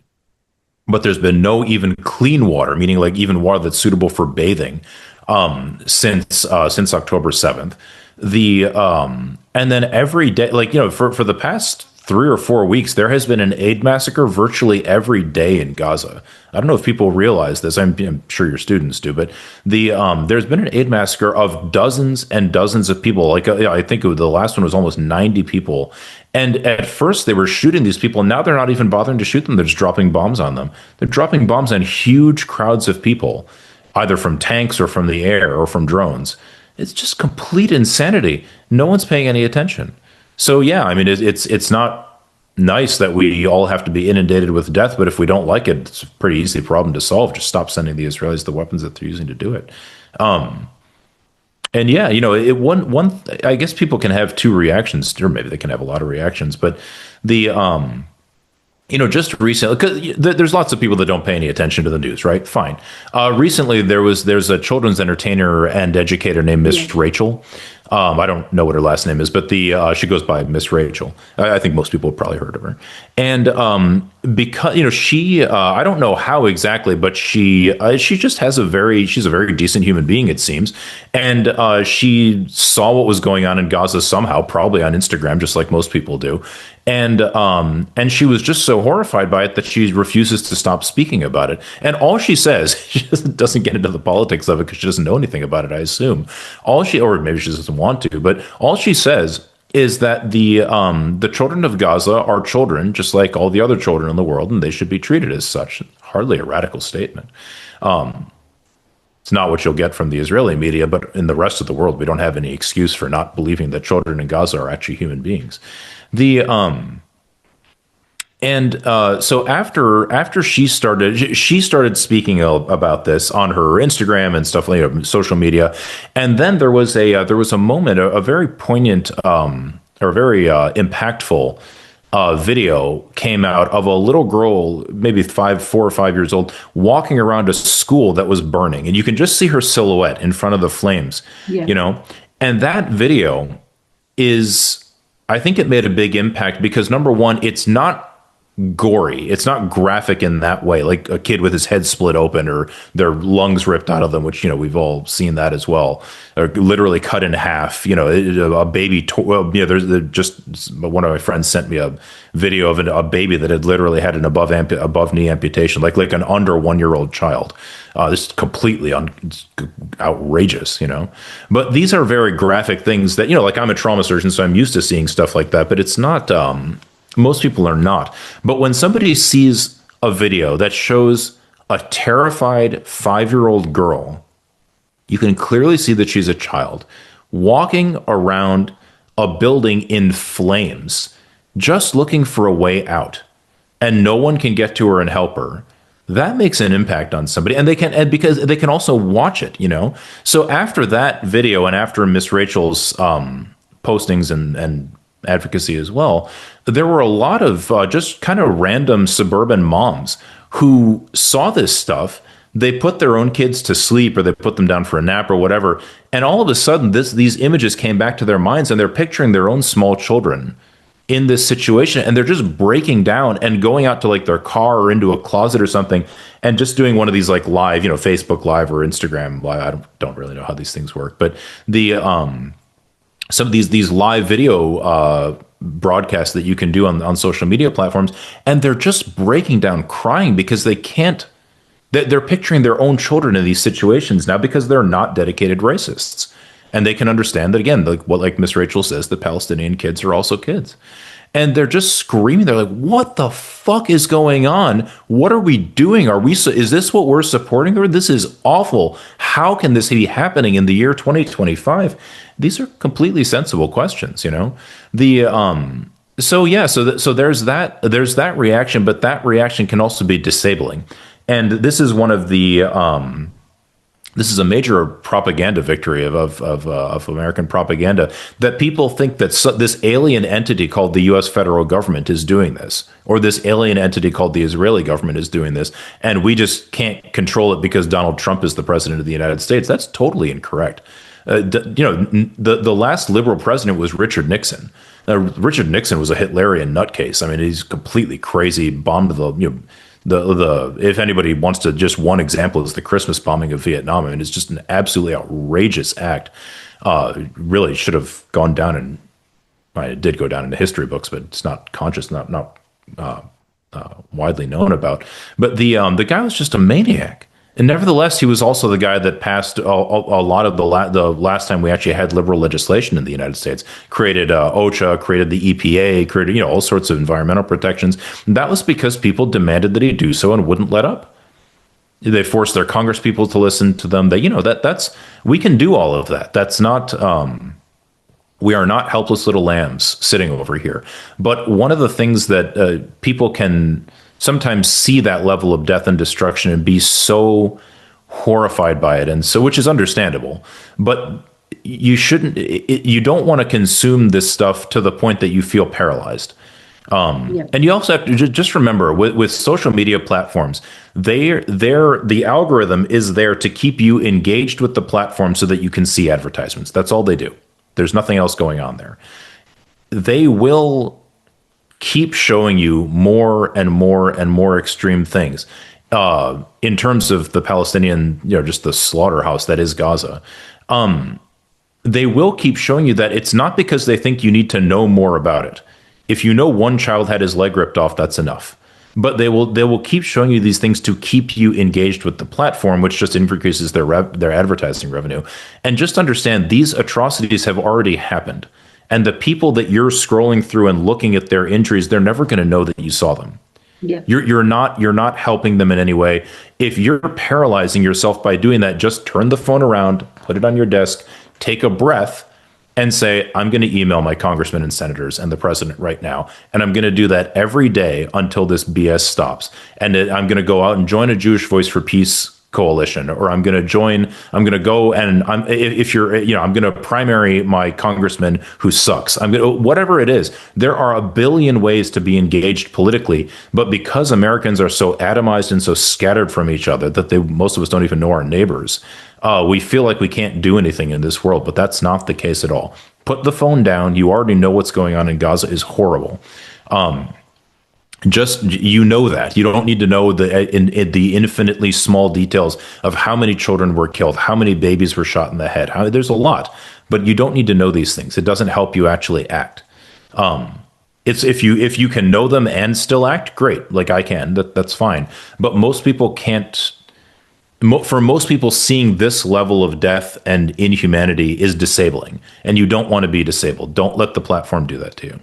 but there's been no even clean water, meaning like even water that's suitable for bathing, since October 7th. And then every day, like, for the past 3 or 4 weeks, there has been an aid massacre virtually every day in Gaza. I don't know if people realize this. I'm sure your students do, but there's been an aid massacre of dozens and dozens of people. Like, I think the last one was almost 90 people. And at first they were shooting these people. Now they're not even bothering to shoot them. They're just dropping bombs on them. They're dropping bombs on huge crowds of people, either from tanks or from the air or from drones. It's just complete insanity. No one's paying any attention. So yeah, I mean, it's not nice that we all have to be inundated with death, but if we don't like it, it's a pretty easy problem to solve. Just stop sending the Israelis the weapons that they're using to do it. And yeah, I guess people can have two reactions, or maybe they can have a lot of reactions, but just recently, because there's lots of people that don't pay any attention to the news, right? Fine. Recently, there's a children's entertainer and educator named Miss Rachel. I don't know what her last name is, but she goes by Miss Rachel. I think most people have probably heard of her. And because she, I don't know how exactly, but she just has she's a very decent human being, it seems. And she saw what was going on in Gaza somehow, probably on Instagram, just like most people do. And she was just so horrified by it that she refuses to stop speaking about it. And all she says, she doesn't get into the politics of it because she doesn't know anything about it, I assume. Or maybe she doesn't want to, but all she says is that the children of Gaza are children, just like all the other children in the world, and they should be treated as such. Hardly a radical statement. It's not what you'll get from the Israeli media, but in the rest of the world, we don't have any excuse for not believing that children in Gaza are actually human beings. So after she started speaking about this on her Instagram and stuff like social media, and then there was a moment, a very poignant or very impactful video came out of a little girl, maybe 4 or 5 years old, walking around a school that was burning, and you can just see her silhouette in front of the flames, Yeah. And that video is I think it made a big impact because number one, it's not gory. It's not graphic in that way, like a kid with his head split open or their lungs ripped out of them, which, we've all seen that as well, or literally cut in half. A baby, there's just one of my friends sent me a video of a baby that had literally had an above knee amputation, like an under 1-year-old child. This is completely outrageous, But these are very graphic things that, like I'm a trauma surgeon, so I'm used to seeing stuff like that, but it's not, most people are not. But when somebody sees a video that shows a terrified 5-year-old girl, you can clearly see that she's a child walking around a building in flames, just looking for a way out, and no one can get to her and help her. That makes an impact on somebody, and because they can also watch it, So after that video and after Miss Rachel's postings and advocacy as well, there were a lot of just kind of random suburban moms who saw this stuff. They put their own kids to sleep or they put them down for a nap or whatever. And all of a sudden, these images came back to their minds and they're picturing their own small children in this situation. And they're just breaking down and going out to like their car or into a closet or something and just doing one of these like live, Facebook Live or Instagram Live. I don't really know how these things work, but some of these live video broadcasts that you can do on social media platforms, and they're just breaking down crying because they can't. They're picturing their own children in these situations now because they're not dedicated racists, and they can understand that again, like Miss Rachel says, the Palestinian kids are also kids. And they're just screaming. They're like, what the fuck is going on? What are we doing? Is this what we're supporting? Or this is awful. How can this be happening in the year 2025? These are completely sensible questions, So there's that reaction, but that reaction can also be disabling. And this is one of the, this is a major propaganda victory of American propaganda, that people think that this alien entity called the U.S. federal government is doing this, or this alien entity called the Israeli government is doing this, and we just can't control it because Donald Trump is the president of the United States. That's totally incorrect. The last liberal president was Richard Nixon. Richard Nixon was a Hitlerian nutcase. I mean, he's completely crazy, bombed if anybody wants to, just one example is the Christmas bombing of Vietnam. I mean, it's just an absolutely outrageous act. Really should have gone down it did go down in the history books, but it's not conscious, not widely known about. But the guy was just a maniac. And nevertheless, he was also the guy that passed a lot of the last time we actually had liberal legislation in the United States, created OSHA, created the EPA, created all sorts of environmental protections. And that was because people demanded that he do so and wouldn't let up. They forced their congresspeople to listen to them. That's we can do all of that. That's not. We are not helpless little lambs sitting over here. But one of the things that people can sometimes see that level of death and destruction and be so horrified by it, and so, which is understandable, but you shouldn't. You don't want to consume this stuff to the point that you feel paralyzed. And you also have to just remember with social media platforms, the algorithm is there to keep you engaged with the platform so that you can see advertisements. That's all they do. There's nothing else going on there. They will keep showing you more and more and more extreme things. In terms of the Palestinian, just the slaughterhouse that is Gaza, they will keep showing you that it's not because they think you need to know more about it. If you know one child had his leg ripped off, that's enough. But they will keep showing you these things to keep you engaged with the platform, which just increases their advertising revenue. And just understand, these atrocities have already happened. And the people that you're scrolling through and looking at their injuries, they're never going to know that you saw them. Yeah. You're not helping them in any way. If you're paralyzing yourself by doing that, just turn the phone around, put it on your desk, take a breath, and say, I'm going to email my congressmen and senators and the president right now. And I'm going to do that every day until this BS stops. And I'm going to go out and join a Jewish Voice for Peace coalition, or I'm going to go and I'm going to primary my congressman who sucks. Whatever it is, there are a billion ways to be engaged politically, but because Americans are so atomized and so scattered from each other that most of us don't even know our neighbors, we feel like we can't do anything in this world, but that's not the case at all. Put the phone down. You already know what's going on in Gaza is horrible. Just you know that you don't need to know in the infinitely small details of how many children were killed, how many babies were shot in the head. There's a lot, but you don't need to know these things. It doesn't help you actually act. It's if you can know them and still act, great. Like I can, that's fine. But most people can't. For most people, seeing this level of death and inhumanity is disabling, and you don't want to be disabled. Don't let the platform do that to you.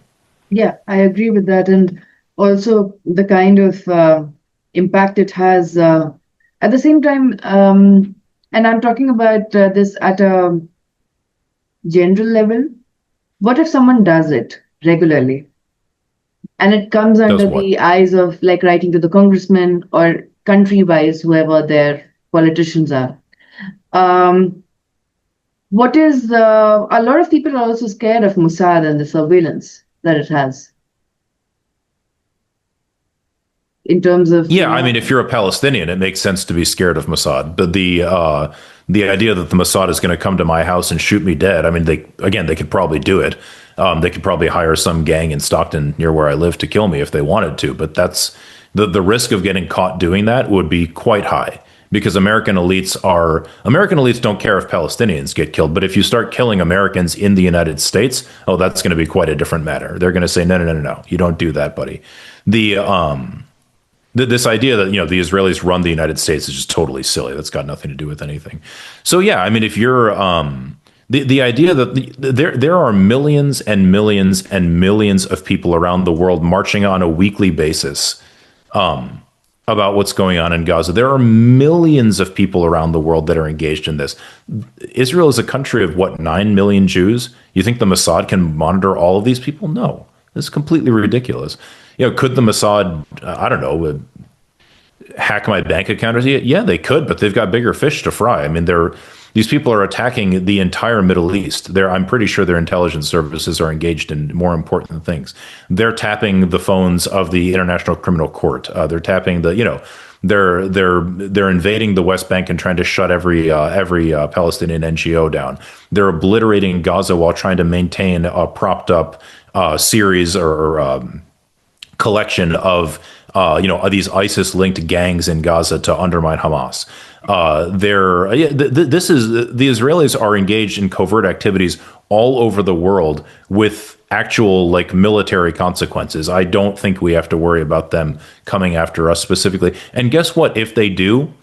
Yeah, I agree with that. And also the kind of impact it has at the same time. And I'm talking about this at a general level. What if someone does it regularly and it comes Does under what? the eyes of like writing to the congressman or country wise, whoever their politicians are? Um, what is a lot of people are also scared of Mossad and the surveillance that it has in terms of, Yeah, I mean, if you're a Palestinian, it makes sense to be scared of Mossad. But the idea that the Mossad is going to come to my house and shoot me dead, I mean, they could probably do it. They could probably hire some gang in Stockton near where I live to kill me if they wanted to. But that's the risk of getting caught doing that would be quite high because American elites don't care if Palestinians get killed. But if you start killing Americans in the United States, oh, that's going to be quite a different matter. They're going to say, no, you don't do that, buddy. This idea that the Israelis run the United States is just totally silly. That's got nothing to do with anything. So yeah, I mean, if you're the idea that there are millions and millions and millions of people around the world marching on a weekly basis about what's going on in Gaza. There are millions of people around the world that are engaged in this. Israel is a country of what, 9 million Jews? You think the Mossad can monitor all of these people? No, this is completely ridiculous. Could the Mossad, I don't know, hack my bank account? Yeah, they could, but they've got bigger fish to fry. I mean, these people are attacking the entire Middle East. I'm pretty sure their intelligence services are engaged in more important things. They're tapping the phones of the International Criminal Court. They're tapping they're invading the West Bank and trying to shut every Palestinian NGO down. They're obliterating Gaza while trying to maintain a propped up series or collection of these ISIS-linked gangs in Gaza to undermine Hamas. The Israelis are engaged in covert activities all over the world with actual military consequences. I don't think we have to worry about them coming after us specifically. And guess what? If they do,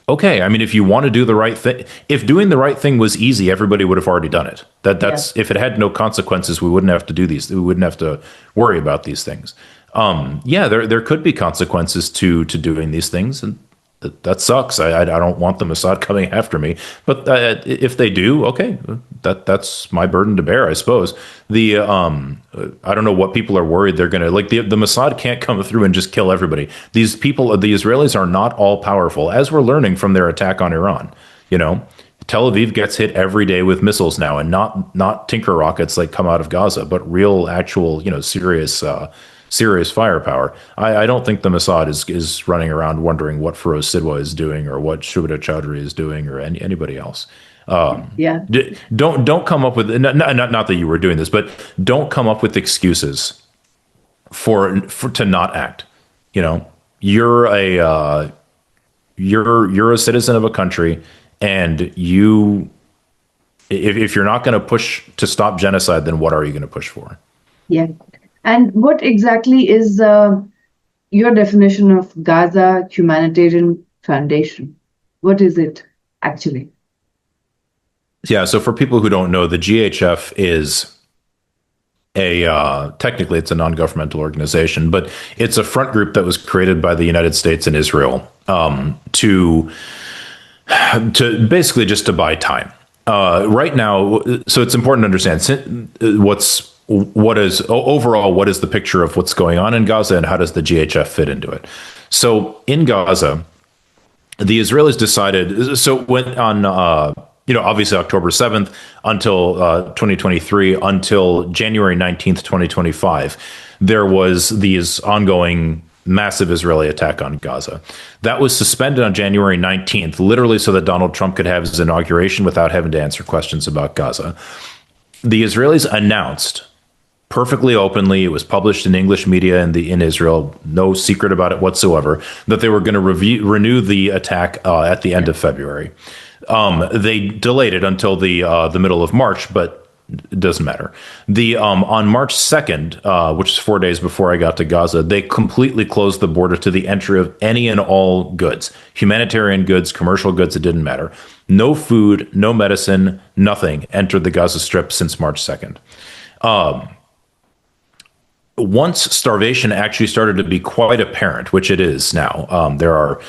okay. I mean, if you want to do the right thing, if doing the right thing was easy, everybody would have already done it. That's If it had no consequences, we wouldn't have to do these. We wouldn't have to worry about these things. There could be consequences to doing these things, and that sucks. I don't want the Mossad coming after me, but if they do, okay, that's my burden to bear, I suppose. I don't know what people are worried they're gonna the Mossad can't come through and just kill everybody. These people, the Israelis, are not all powerful, as we're learning from their attack on Iran. Tel Aviv gets hit every day with missiles now, and not tinker rockets like come out of Gaza, but real, actual, serious firepower. I don't think the Mossad is running around wondering what Feroze Sidhwa is doing or what Shubhata Chowdhury is doing or anybody else. yeah. Don't come up with not that you were doing this, but don't come up with excuses for to not act. You're a citizen of a country, and if you're not going to push to stop genocide, then what are you going to push for? Yeah. And what exactly is your definition of Gaza Humanitarian Foundation? What is it actually? Yeah, so for people who don't know, the GHF is technically it's a non-governmental organization, but it's a front group that was created by the United States and Israel to basically just to buy time. Right now, so it's important to understand what is the picture of what's going on in Gaza and how does the GHF fit into it. So in Gaza, the Israelis decided, so went on, obviously October 7th until 2023, until January 19th, 2025, there was these ongoing massive Israeli attack on Gaza. That was suspended on January 19th, literally so that Donald Trump could have his inauguration without having to answer questions about Gaza. the Israelis announced perfectly openly, it was published in English media in Israel, no secret about it whatsoever, that they were going to renew the attack at the end of February. They delayed it until the middle of March, but it doesn't matter. The On March 2nd, which is 4 days before I got to Gaza, they completely closed the border to the entry of any and all goods, humanitarian goods, commercial goods. It didn't matter. No food, no medicine, nothing entered the Gaza Strip since March 2nd. Once starvation actually started to be quite apparent, which it is now, there are,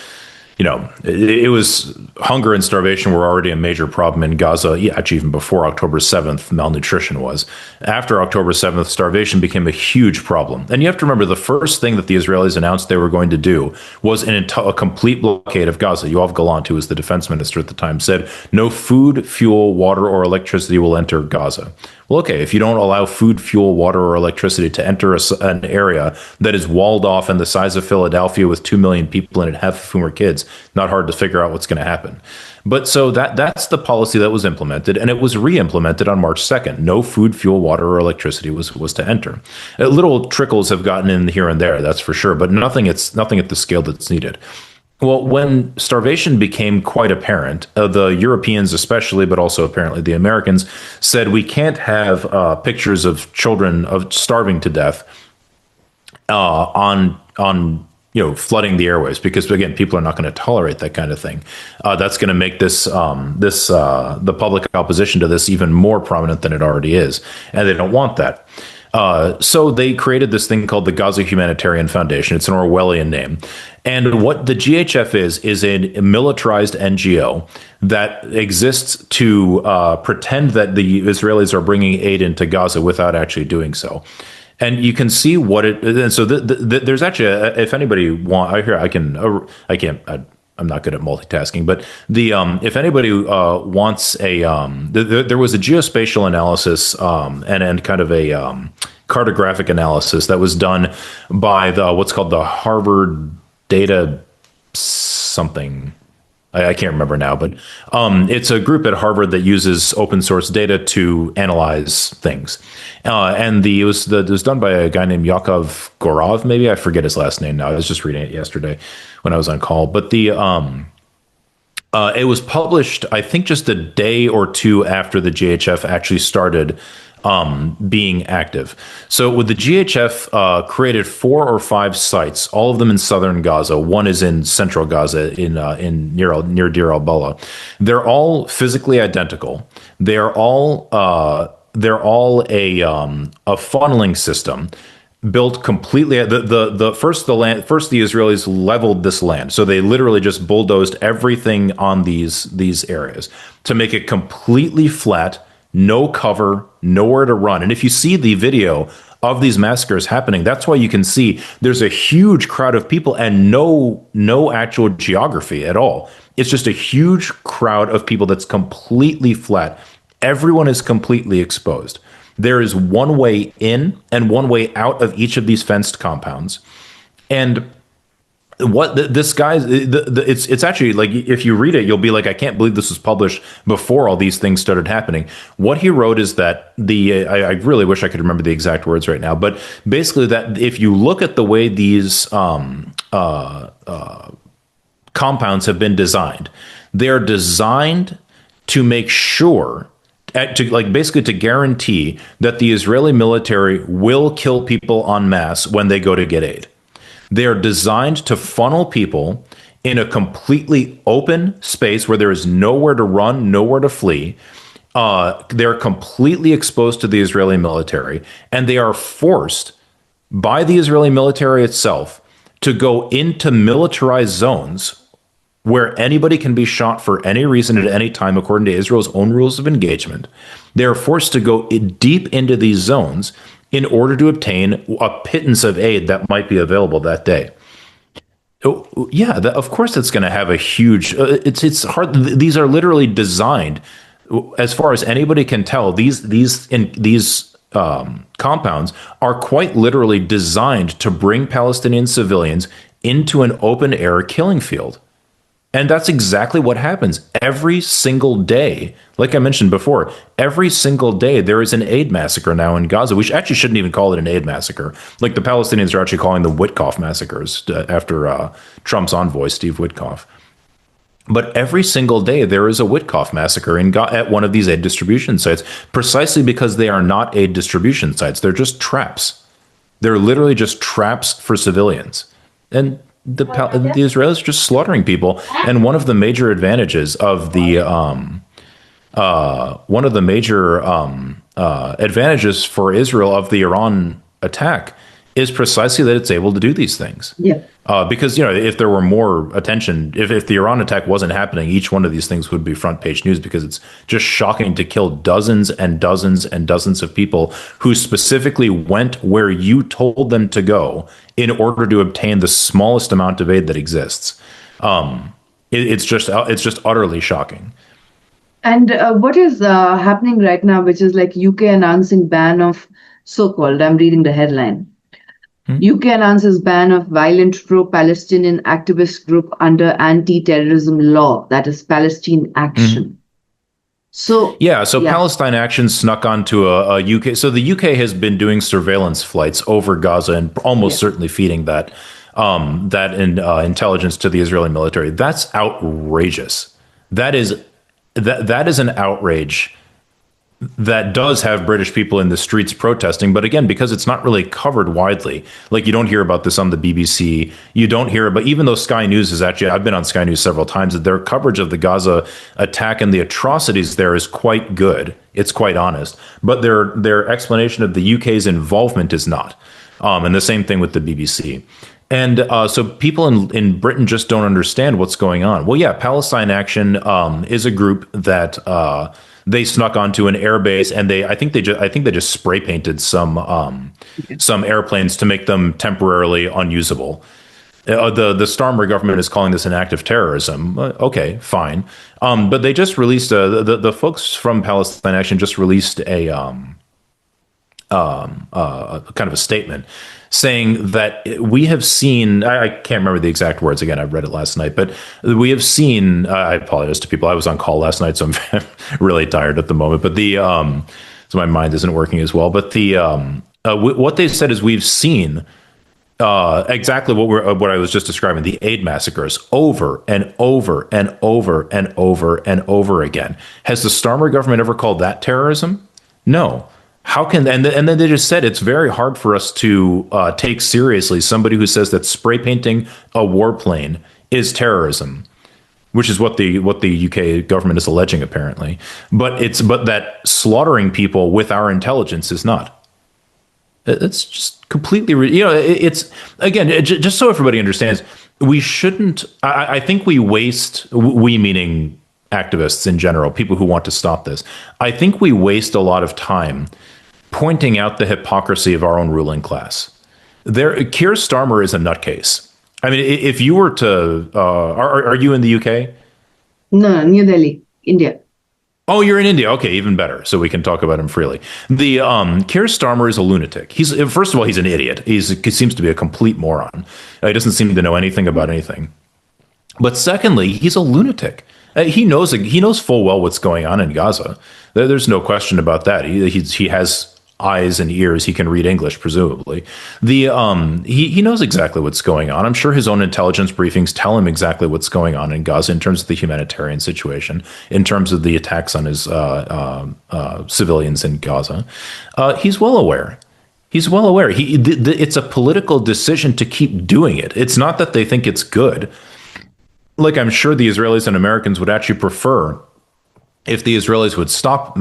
it was hunger and starvation were already a major problem in Gaza. Yeah, actually, even before October 7th, malnutrition was. After October 7th, starvation became a huge problem. And you have to remember, the first thing that the Israelis announced they were going to do was a complete blockade of Gaza. Yoav Gallant, who was the defense minister at the time, said no food, fuel, water, or electricity will enter Gaza. Well, okay, if you don't allow food, fuel, water, or electricity to enter an area that is walled off and the size of Philadelphia with 2 million people in it, half of whom are kids, not hard to figure out what's going to happen. But so that's the policy that was implemented, and it was re-implemented on March 2nd. No food, fuel, water, or electricity was to enter. Little trickles have gotten in here and there, that's for sure, but nothing at the scale that's needed. Well, when starvation became quite apparent, the Europeans especially, but also apparently the Americans, said we can't have pictures of children of starving to death on flooding the airways, because again, people are not going to tolerate that kind of thing. That's going to make the public opposition to this even more prominent than it already is, and they don't want that. So they created this thing called the Gaza Humanitarian Foundation. It's an Orwellian name. And what the GHF is a militarized NGO that exists to pretend that the Israelis are bringing aid into Gaza without actually doing so. And you can see what it. And so there's actually, if anybody I'm not good at multitasking, but if anybody wants there was a geospatial analysis and kind of a cartographic analysis that was done by what's called the Harvard Data something. I can't remember now, but it's a group at Harvard that uses open source data to analyze things. And it was done by a guy named Yakov Gorov, maybe. I forget his last name now. I was just reading it yesterday when I was on call. But it was published, I think, just a day or two after the GHF actually started being active. So with the GHF created 4 or 5 sites, all of them in southern Gaza. One is in central Gaza near Deir al-Balah. They're all physically identical. They're all a funneling system built completely. First the Israelis leveled this land, so they literally just bulldozed everything on these areas to make it completely flat. No cover, nowhere to run. And if you see the video of these massacres happening, that's why you can see there's a huge crowd of people and no actual geography at all. It's just a huge crowd of people that's completely flat. Everyone is completely exposed. There is one way in and one way out of each of these fenced compounds. And this guy's it's actually like, if you read it, you'll be like, I can't believe this was published before all these things started happening. What he wrote is that I really wish I could remember the exact words right now, but basically that if you look at the way these compounds have been designed, they're designed to make sure to guarantee that the Israeli military will kill people en masse when they go to get aid. They are designed to funnel people in a completely open space where there is nowhere to run, nowhere to flee. They're completely exposed to the Israeli military, and they are forced by the Israeli military itself to go into militarized zones where anybody can be shot for any reason at any time, according to Israel's own rules of engagement. They're forced to go deep into these zones in order to obtain a pittance of aid that might be available that day. Oh, yeah, of course that's going to have a huge. It's hard. These are literally designed, as far as anybody can tell. These compounds are quite literally designed to bring Palestinian civilians into an open air killing field. And that's exactly what happens every single day. Like I mentioned before, every single day there is an aid massacre now in Gaza. We actually shouldn't even call it an aid massacre. Like the Palestinians are actually calling them Witkoff massacres after Trump's envoy, Steve Witkoff. But every single day there is a Witkoff massacre at one of these aid distribution sites, precisely because they are not aid distribution sites. They're just traps. They're literally just traps for civilians. And the Israelis are just slaughtering people. And one of the major advantages of the advantages for Israel of the Iran attack is precisely that it's able to do these things. Yeah. Because, if there were more attention, if the Iran attack wasn't happening, each one of these things would be front page news, because it's just shocking to kill dozens and dozens and dozens of people who specifically went where you told them to go in order to obtain the smallest amount of aid that exists. It's just utterly shocking. And what is happening right now, which is like UK announcing ban of so-called, I'm reading the headline, UK announces ban of violent pro-Palestinian activist group under anti-terrorism law, that is Palestine Action. So Palestine Action snuck onto a UK. So the UK has been doing surveillance flights over Gaza and almost certainly feeding that intelligence to the Israeli military. That's outrageous. That is an outrage that does have British people in the streets protesting. But again, because it's not really covered widely, like you don't hear about this on the BBC. You don't hear about, even though Sky News is actually, I've been on Sky News several times, that their coverage of the Gaza attack and the atrocities there is quite good. It's quite honest. But their explanation of the UK's involvement is not. And the same thing with the BBC. And so people in Britain just don't understand what's going on. Well, yeah, Palestine Action is a group that they snuck onto an airbase, and I think they just spray painted some airplanes to make them temporarily unusable. The Starmer government is calling this an act of terrorism. Okay, fine, but they just released the folks from Palestine Action just released a kind of a statement saying that we have seen, I can't remember the exact words again, I read it last night, but we have seen, I apologize to people, I was on call last night, so I'm really tired at the moment, but so my mind isn't working as well, but what they said is we've seen exactly what I was just describing, the aid massacres over and over and over and over and over again. Has the Starmer government ever called that terrorism? No. How can, and then they just said it's very hard for us to take seriously somebody who says that spray painting a warplane is terrorism, which is what the UK government is alleging apparently. But that slaughtering people with our intelligence is not. It's just completely, it's, again, just so everybody understands, we shouldn't, I think we meaning activists in general, people who want to stop this, I think we waste a lot of time pointing out the hypocrisy of our own ruling class. Keir Starmer is a nutcase. I mean, if you were to, are you in the UK? No, New Delhi, India. Oh, you're in India. Okay, even better. So we can talk about him freely. The Keir Starmer is a lunatic. First of all, he's an idiot. He seems to be a complete moron. He doesn't seem to know anything about anything. But secondly, he's a lunatic. He knows full well what's going on in Gaza. There's no question about that. He has eyes and ears. He can read English, presumably. He knows exactly what's going on. I'm sure his own intelligence briefings tell him exactly what's going on in Gaza in terms of the humanitarian situation, in terms of the attacks on his civilians in Gaza. He's well aware. He's well aware. It's a political decision to keep doing it. It's not that they think it's good. Like, I'm sure the Israelis and Americans would actually prefer if the Israelis would stop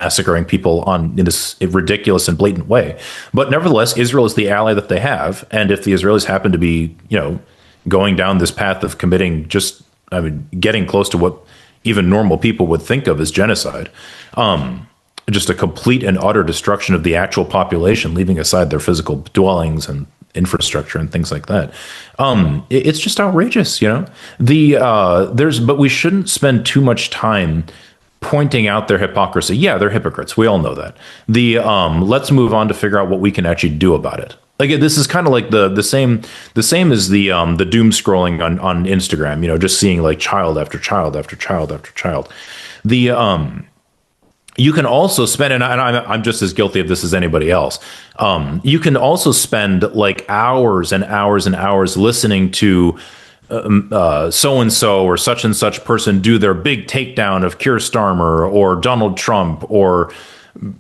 massacring people in this ridiculous and blatant way. But nevertheless, Israel is the ally that they have. And if the Israelis happen to be, going down this path of committing getting close to what even normal people would think of as genocide, just a complete and utter destruction of the actual population, leaving aside their physical dwellings and infrastructure and things like that. It's just outrageous, but we shouldn't spend too much time pointing out their hypocrisy. Yeah, they're hypocrites. We all know that. Let's move on to figure out what we can actually do about it. Like this is kind of like the same as the doom scrolling on Instagram, just seeing like child after child after child after child. The You can also spend, and I'm just as guilty of this as anybody else. You can also spend like hours and hours and hours listening to so and so or such and such person do their big takedown of Keir Starmer or Donald Trump or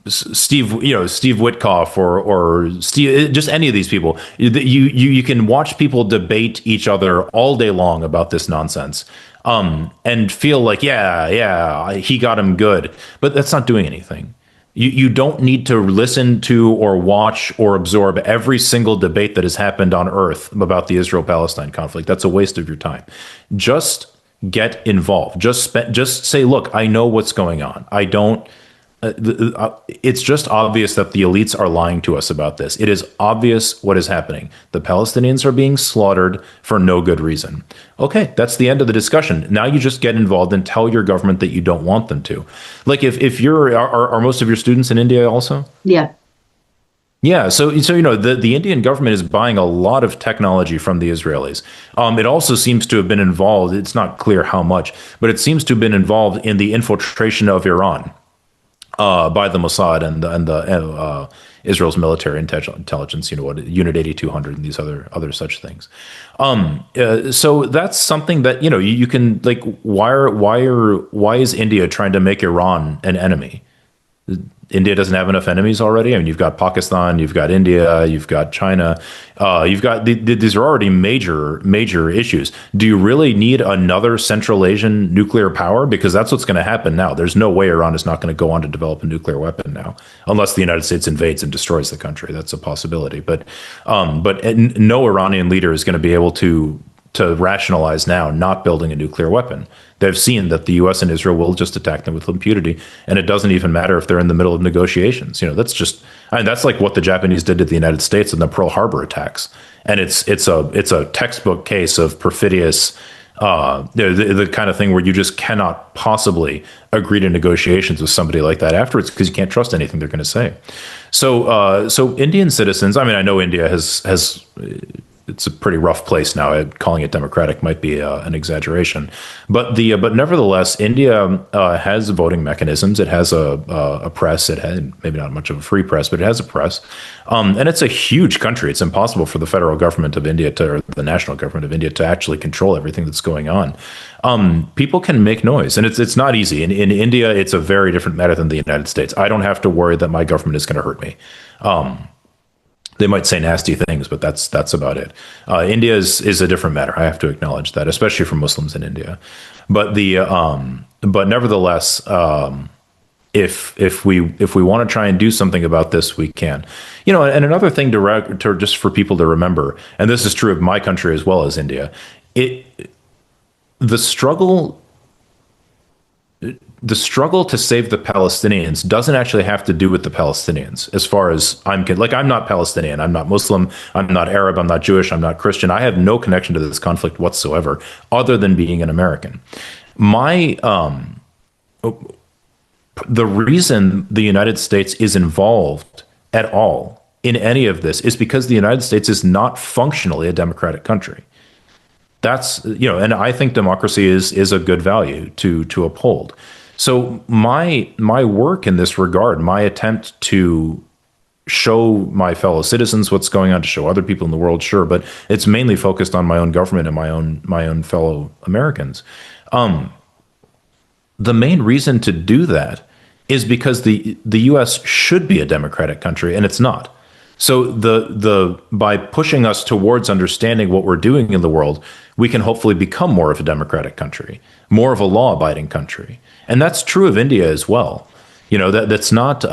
Steve Witkoff or Steve, just any of these people. You can watch people debate each other all day long about this nonsense, and feel like yeah, he got him good, but that's not doing anything. You don't need to listen to or watch or absorb every single debate that has happened on Earth about the Israel-Palestine conflict. That's a waste of your time. Just get involved. Just say, look, I know what's going on. I don't. It's just obvious that the elites are lying to us about this. It is obvious what is happening. The Palestinians are being slaughtered for no good reason. Okay, that's the end of the discussion. Now you just get involved and tell your government that you don't want them to. Like if are most of your students in India also? Yeah. Yeah, so the Indian government is buying a lot of technology from the Israelis. It also seems to have been involved. It's not clear how much, but it seems to have been involved in the infiltration of Iran by the Mossad and Israel's military intelligence, Unit 8200 and these other such things. So that's something that you can like. Why is India trying to make Iran an enemy? India doesn't have enough enemies already. I mean, you've got Pakistan, you've got India, you've got China, you've got these are already major issues. Do you really need another Central Asian nuclear power? Because that's what's going to happen now. There's no way Iran is not going to go on to develop a nuclear weapon now, unless the United States invades and destroys the country. That's a possibility. But no Iranian leader is going to be able to rationalize now not building a nuclear weapon. They've seen that the U.S. and Israel will just attack them with impunity, and it doesn't even matter if they're in the middle of negotiations. That's like what the Japanese did to the United States in the Pearl Harbor attacks, and it's a textbook case of perfidious, the kind of thing where you just cannot possibly agree to negotiations with somebody like that afterwards because you can't trust anything they're going to say. So Indian citizens, I mean, I know India has it's a pretty rough place now. Calling it democratic might be an exaggeration, but nevertheless, India has voting mechanisms. It has a press. It had maybe not much of a free press, but it has a press, and it's a huge country. It's impossible for the federal government of India or the national government of India to actually control everything that's going on. People can make noise, and it's not easy. In India, it's a very different matter than the United States. I don't have to worry that my government is going to hurt me. They might say nasty things, but that's about it. India is a different matter. I have to acknowledge that, especially for Muslims in India. But but nevertheless, if we want to try and do something about this, we can. And another thing to just for people to remember, and this is true of my country as well as India, the struggle to save the Palestinians doesn't actually have to do with the Palestinians. As far as I'm not Palestinian, I'm not Muslim, I'm not Arab, I'm not Jewish, I'm not Christian. I have no connection to this conflict whatsoever, other than being an American. The reason the United States is involved at all in any of this is because the United States is not functionally a democratic country. That's, and I think democracy is a good value to uphold. So my work in this regard, my attempt to show my fellow citizens what's going on, to show other people in the world, sure, but it's mainly focused on my own government and my own fellow Americans. The main reason to do that is because the U.S. should be a democratic country, and it's not. So by pushing us towards understanding what we're doing in the world, we can hopefully become more of a democratic country, more of a law-abiding country, and that's true of India as well. That's not.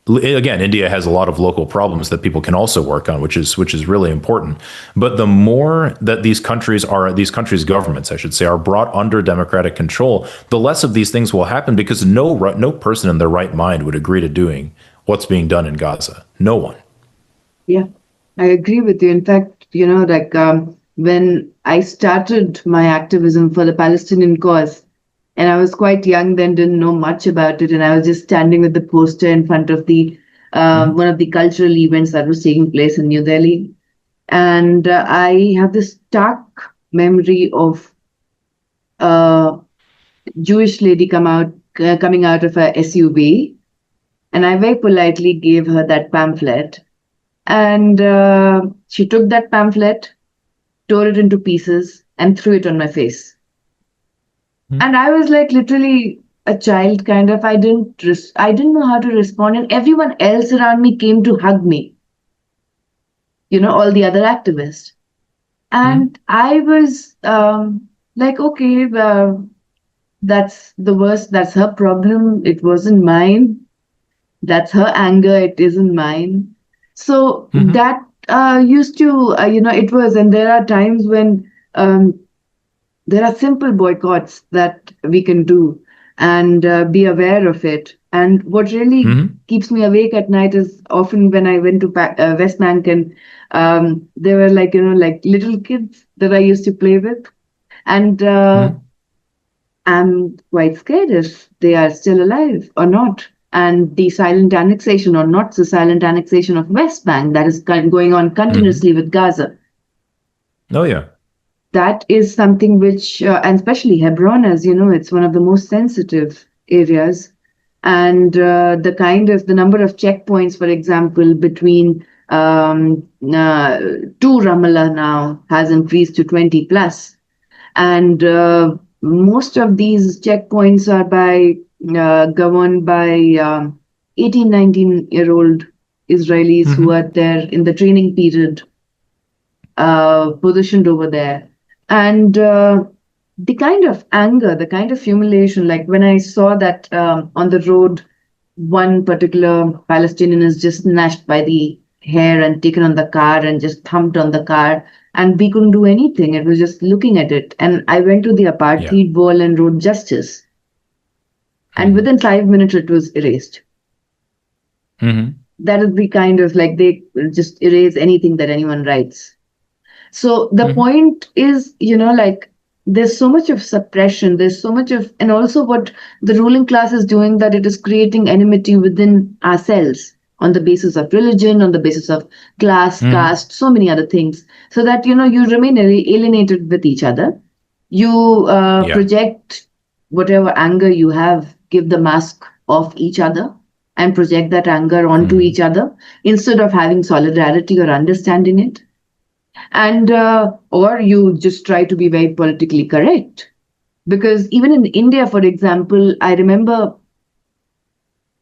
Again, India has a lot of local problems that people can also work on, which is really important. But the more that these countries' governments, I should say, are brought under democratic control, the less of these things will happen, because no person in their right mind would agree to doing what's being done in Gaza. No one. Yeah, I agree with you. In fact, when I started my activism for the Palestinian cause, and I was quite young then, didn't know much about it, and I was just standing with the poster in front of the Mm-hmm. one of the cultural events that was taking place in New Delhi. And I have this stark memory of a Jewish lady coming out of a SUV, and I very politely gave her that pamphlet. And she took that pamphlet, tore it into pieces, and threw it on my face. And I was like literally a child, kind of. I didn't know how to respond, and everyone else around me came to hug me. All the other activists. Mm-hmm. And I was like, okay, that's the worst. That's her problem. It wasn't mine. That's her anger. It isn't mine. So Mm-hmm. that used to, it was, and there are times when there are simple boycotts that we can do and be aware of it. And what really Mm-hmm. keeps me awake at night is often when I went to West Bank, and there were like little kids that I used to play with. And Mm-hmm. I'm quite scared if they are still alive or not. And the silent annexation or not so silent annexation of West Bank that is going on Mm-hmm. continuously with Gaza. Oh yeah. That is something which, and especially Hebron, as you know, it's one of the most sensitive areas. And the number of checkpoints, for example, between to Ramallah now has increased to 20 plus. And most of these checkpoints are governed by 18, 19-year-old Israelis who Mm-hmm. are there in the training period, positioned over there. And the kind of anger, the kind of humiliation, like when I saw that on the road, one particular Palestinian is just snatched by the hair and taken on the car and just thumped on the car. And we couldn't do anything. It was just looking at it. And I went to the Yeah. apartheid wall and wrote justice. And Mm-hmm. within 5 minutes, it was erased. Mm-hmm. That is the kind of like they just erase anything that anyone writes. So the Mm-hmm. point is, like there's so much of suppression, there's so much of, and also what the ruling class is doing, that it is creating enmity within ourselves on the basis of religion, on the basis of class, Mm-hmm. caste, so many other things, so that, you remain alienated with each other. You Yeah. project whatever anger you have, give the mask of each other and project that anger onto Mm-hmm. each other instead of having solidarity or understanding it. And or you just try to be very politically correct, because even in India, for example, I remember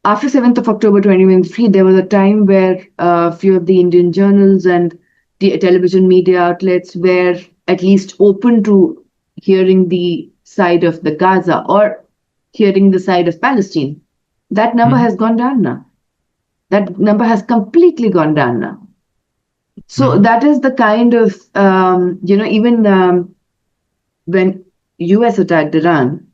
after 7th of October 2023 there was a time where a few of the Indian journals and the television media outlets were at least open to hearing the side of the Gaza or hearing the side of Palestine. That number Mm-hmm. has gone down now. That number has completely gone down now. So Mm-hmm. that is the kind of, even when US attacked Iran,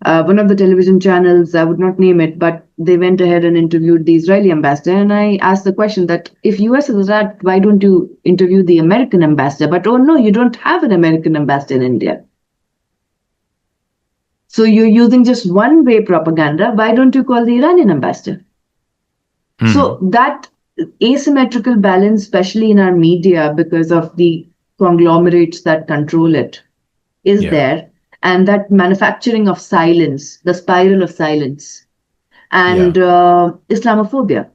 one of the television channels, I would not name it, but they went ahead and interviewed the Israeli ambassador. And I asked the question that if US is attacked, why don't you interview the American ambassador? But oh no, you don't have an American ambassador in India. So you're using just one way propaganda. Why don't you call the Iranian ambassador? So Mm-hmm. that asymmetrical balance, especially in our media, because of the conglomerates that control it, is Yeah. there. And that manufacturing of silence, the spiral of silence, and Yeah. Islamophobia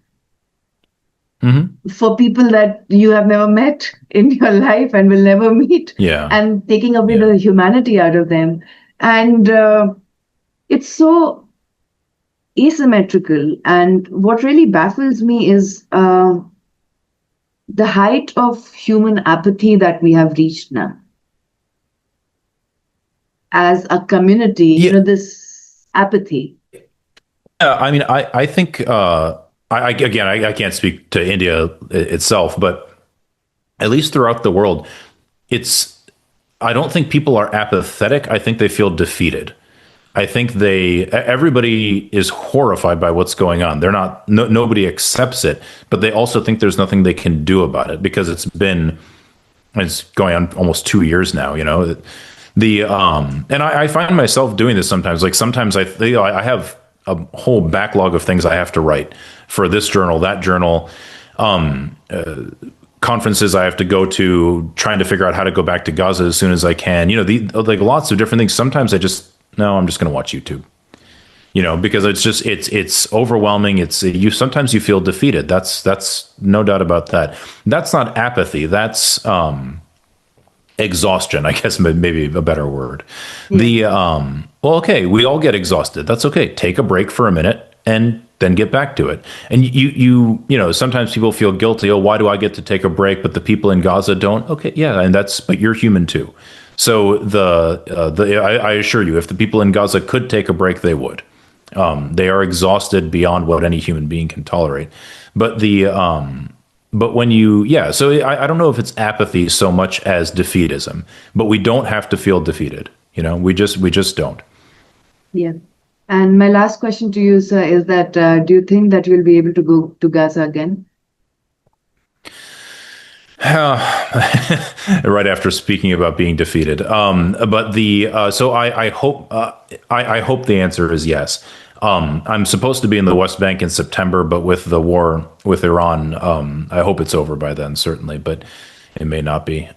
Mm-hmm. for people that you have never met in your life and will never meet, Yeah. and taking away Yeah. the humanity out of them. And it's so asymmetrical. And what really baffles me is the height of human apathy that we have reached now as a community, Yeah. this apathy. I mean, I think again, I can't speak to India itself, but at least throughout the world, it's I don't think people are apathetic. I think they feel defeated. I think everybody is horrified by what's going on. They're not nobody accepts it, but they also think there's nothing they can do about it because it's going on almost 2 years now. And I find myself doing this sometimes. Like sometimes I have a whole backlog of things I have to write for this journal, that journal, conferences I have to go to, trying to figure out how to go back to Gaza as soon as I can. Like lots of different things. Sometimes I'm just going to watch YouTube. Because it's overwhelming. Sometimes you feel defeated. That's no doubt about that. That's not apathy. That's exhaustion, I guess, maybe a better word. Yeah. Okay, we all get exhausted. That's okay. Take a break for a minute and then get back to it. And sometimes people feel guilty. Oh, why do I get to take a break, but the people in Gaza don't? Okay, yeah, but you're human too. So I assure you, if the people in Gaza could take a break, they would. They are exhausted beyond what any human being can tolerate. But so I don't know if it's apathy so much as defeatism, but we don't have to feel defeated. We just don't. Yeah. And my last question to you, sir, is that do you think that you'll be able to go to Gaza again? Right after speaking about being defeated. So I hope I hope the answer is yes. I'm supposed to be in the West Bank in September, but with the war with Iran, I hope it's over by then, certainly, but it may not be.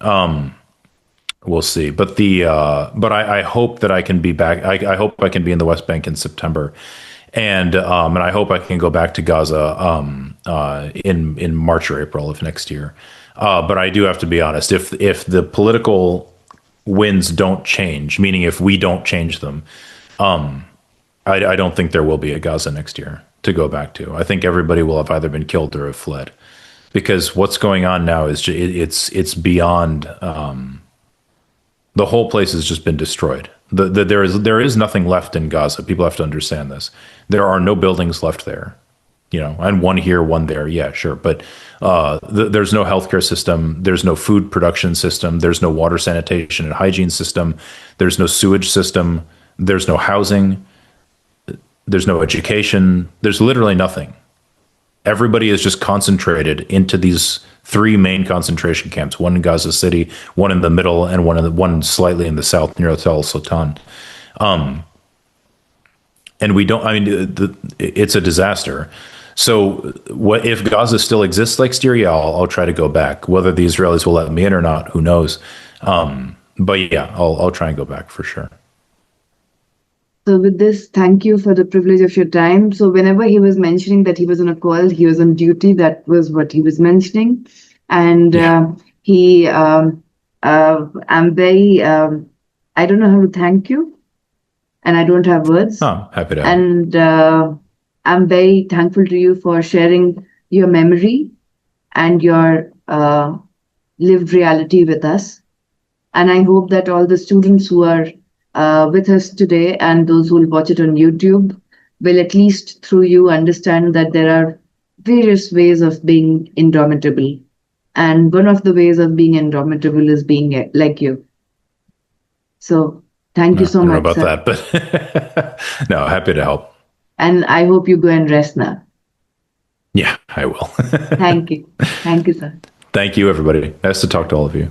We'll see. But I hope that I can be back. I hope I can be in the West Bank in September, and I hope I can go back to Gaza in March or April of next year. But I do have to be honest. If the political winds don't change, meaning if we don't change them, I don't think there will be a Gaza next year to go back to. I think everybody will have either been killed or have fled, because what's going on now is it's beyond. The whole place has just been destroyed. There is nothing left in Gaza. People have to understand this. There are no buildings left there, and one here, one there. Yeah, sure, but there's no healthcare system. There's no food production system. There's no water sanitation and hygiene system. There's no sewage system. There's no housing. There's no education. There's literally nothing. Everybody is just concentrated into these 3 main concentration camps: one in Gaza City, one in the middle, and one slightly in the south near Tel Sultan. And we don't. I mean, it's a disaster. So, what if Gaza still exists next year? Yeah, I'll try to go back. Whether the Israelis will let me in or not, who knows? But yeah, I'll try and go back for sure. So with this, thank you for the privilege of your time. So whenever he was mentioning that he was on a call, he was on duty. That was what he was mentioning. And I'm very, I don't know how to thank you. And I don't have words. Oh, happy to. And I'm very thankful to you for sharing your memory and your lived reality with us. And I hope that all the students who are with us today and those who will watch it on YouTube will, at least through you, understand that there are various ways of being indomitable. And one of the ways of being indomitable is being like you. So thank you so much. I don't know about that, but no, happy to help. And I hope you go and rest now. Yeah, I will. Thank you. Thank you, sir. Thank you, everybody. Nice to talk to all of you.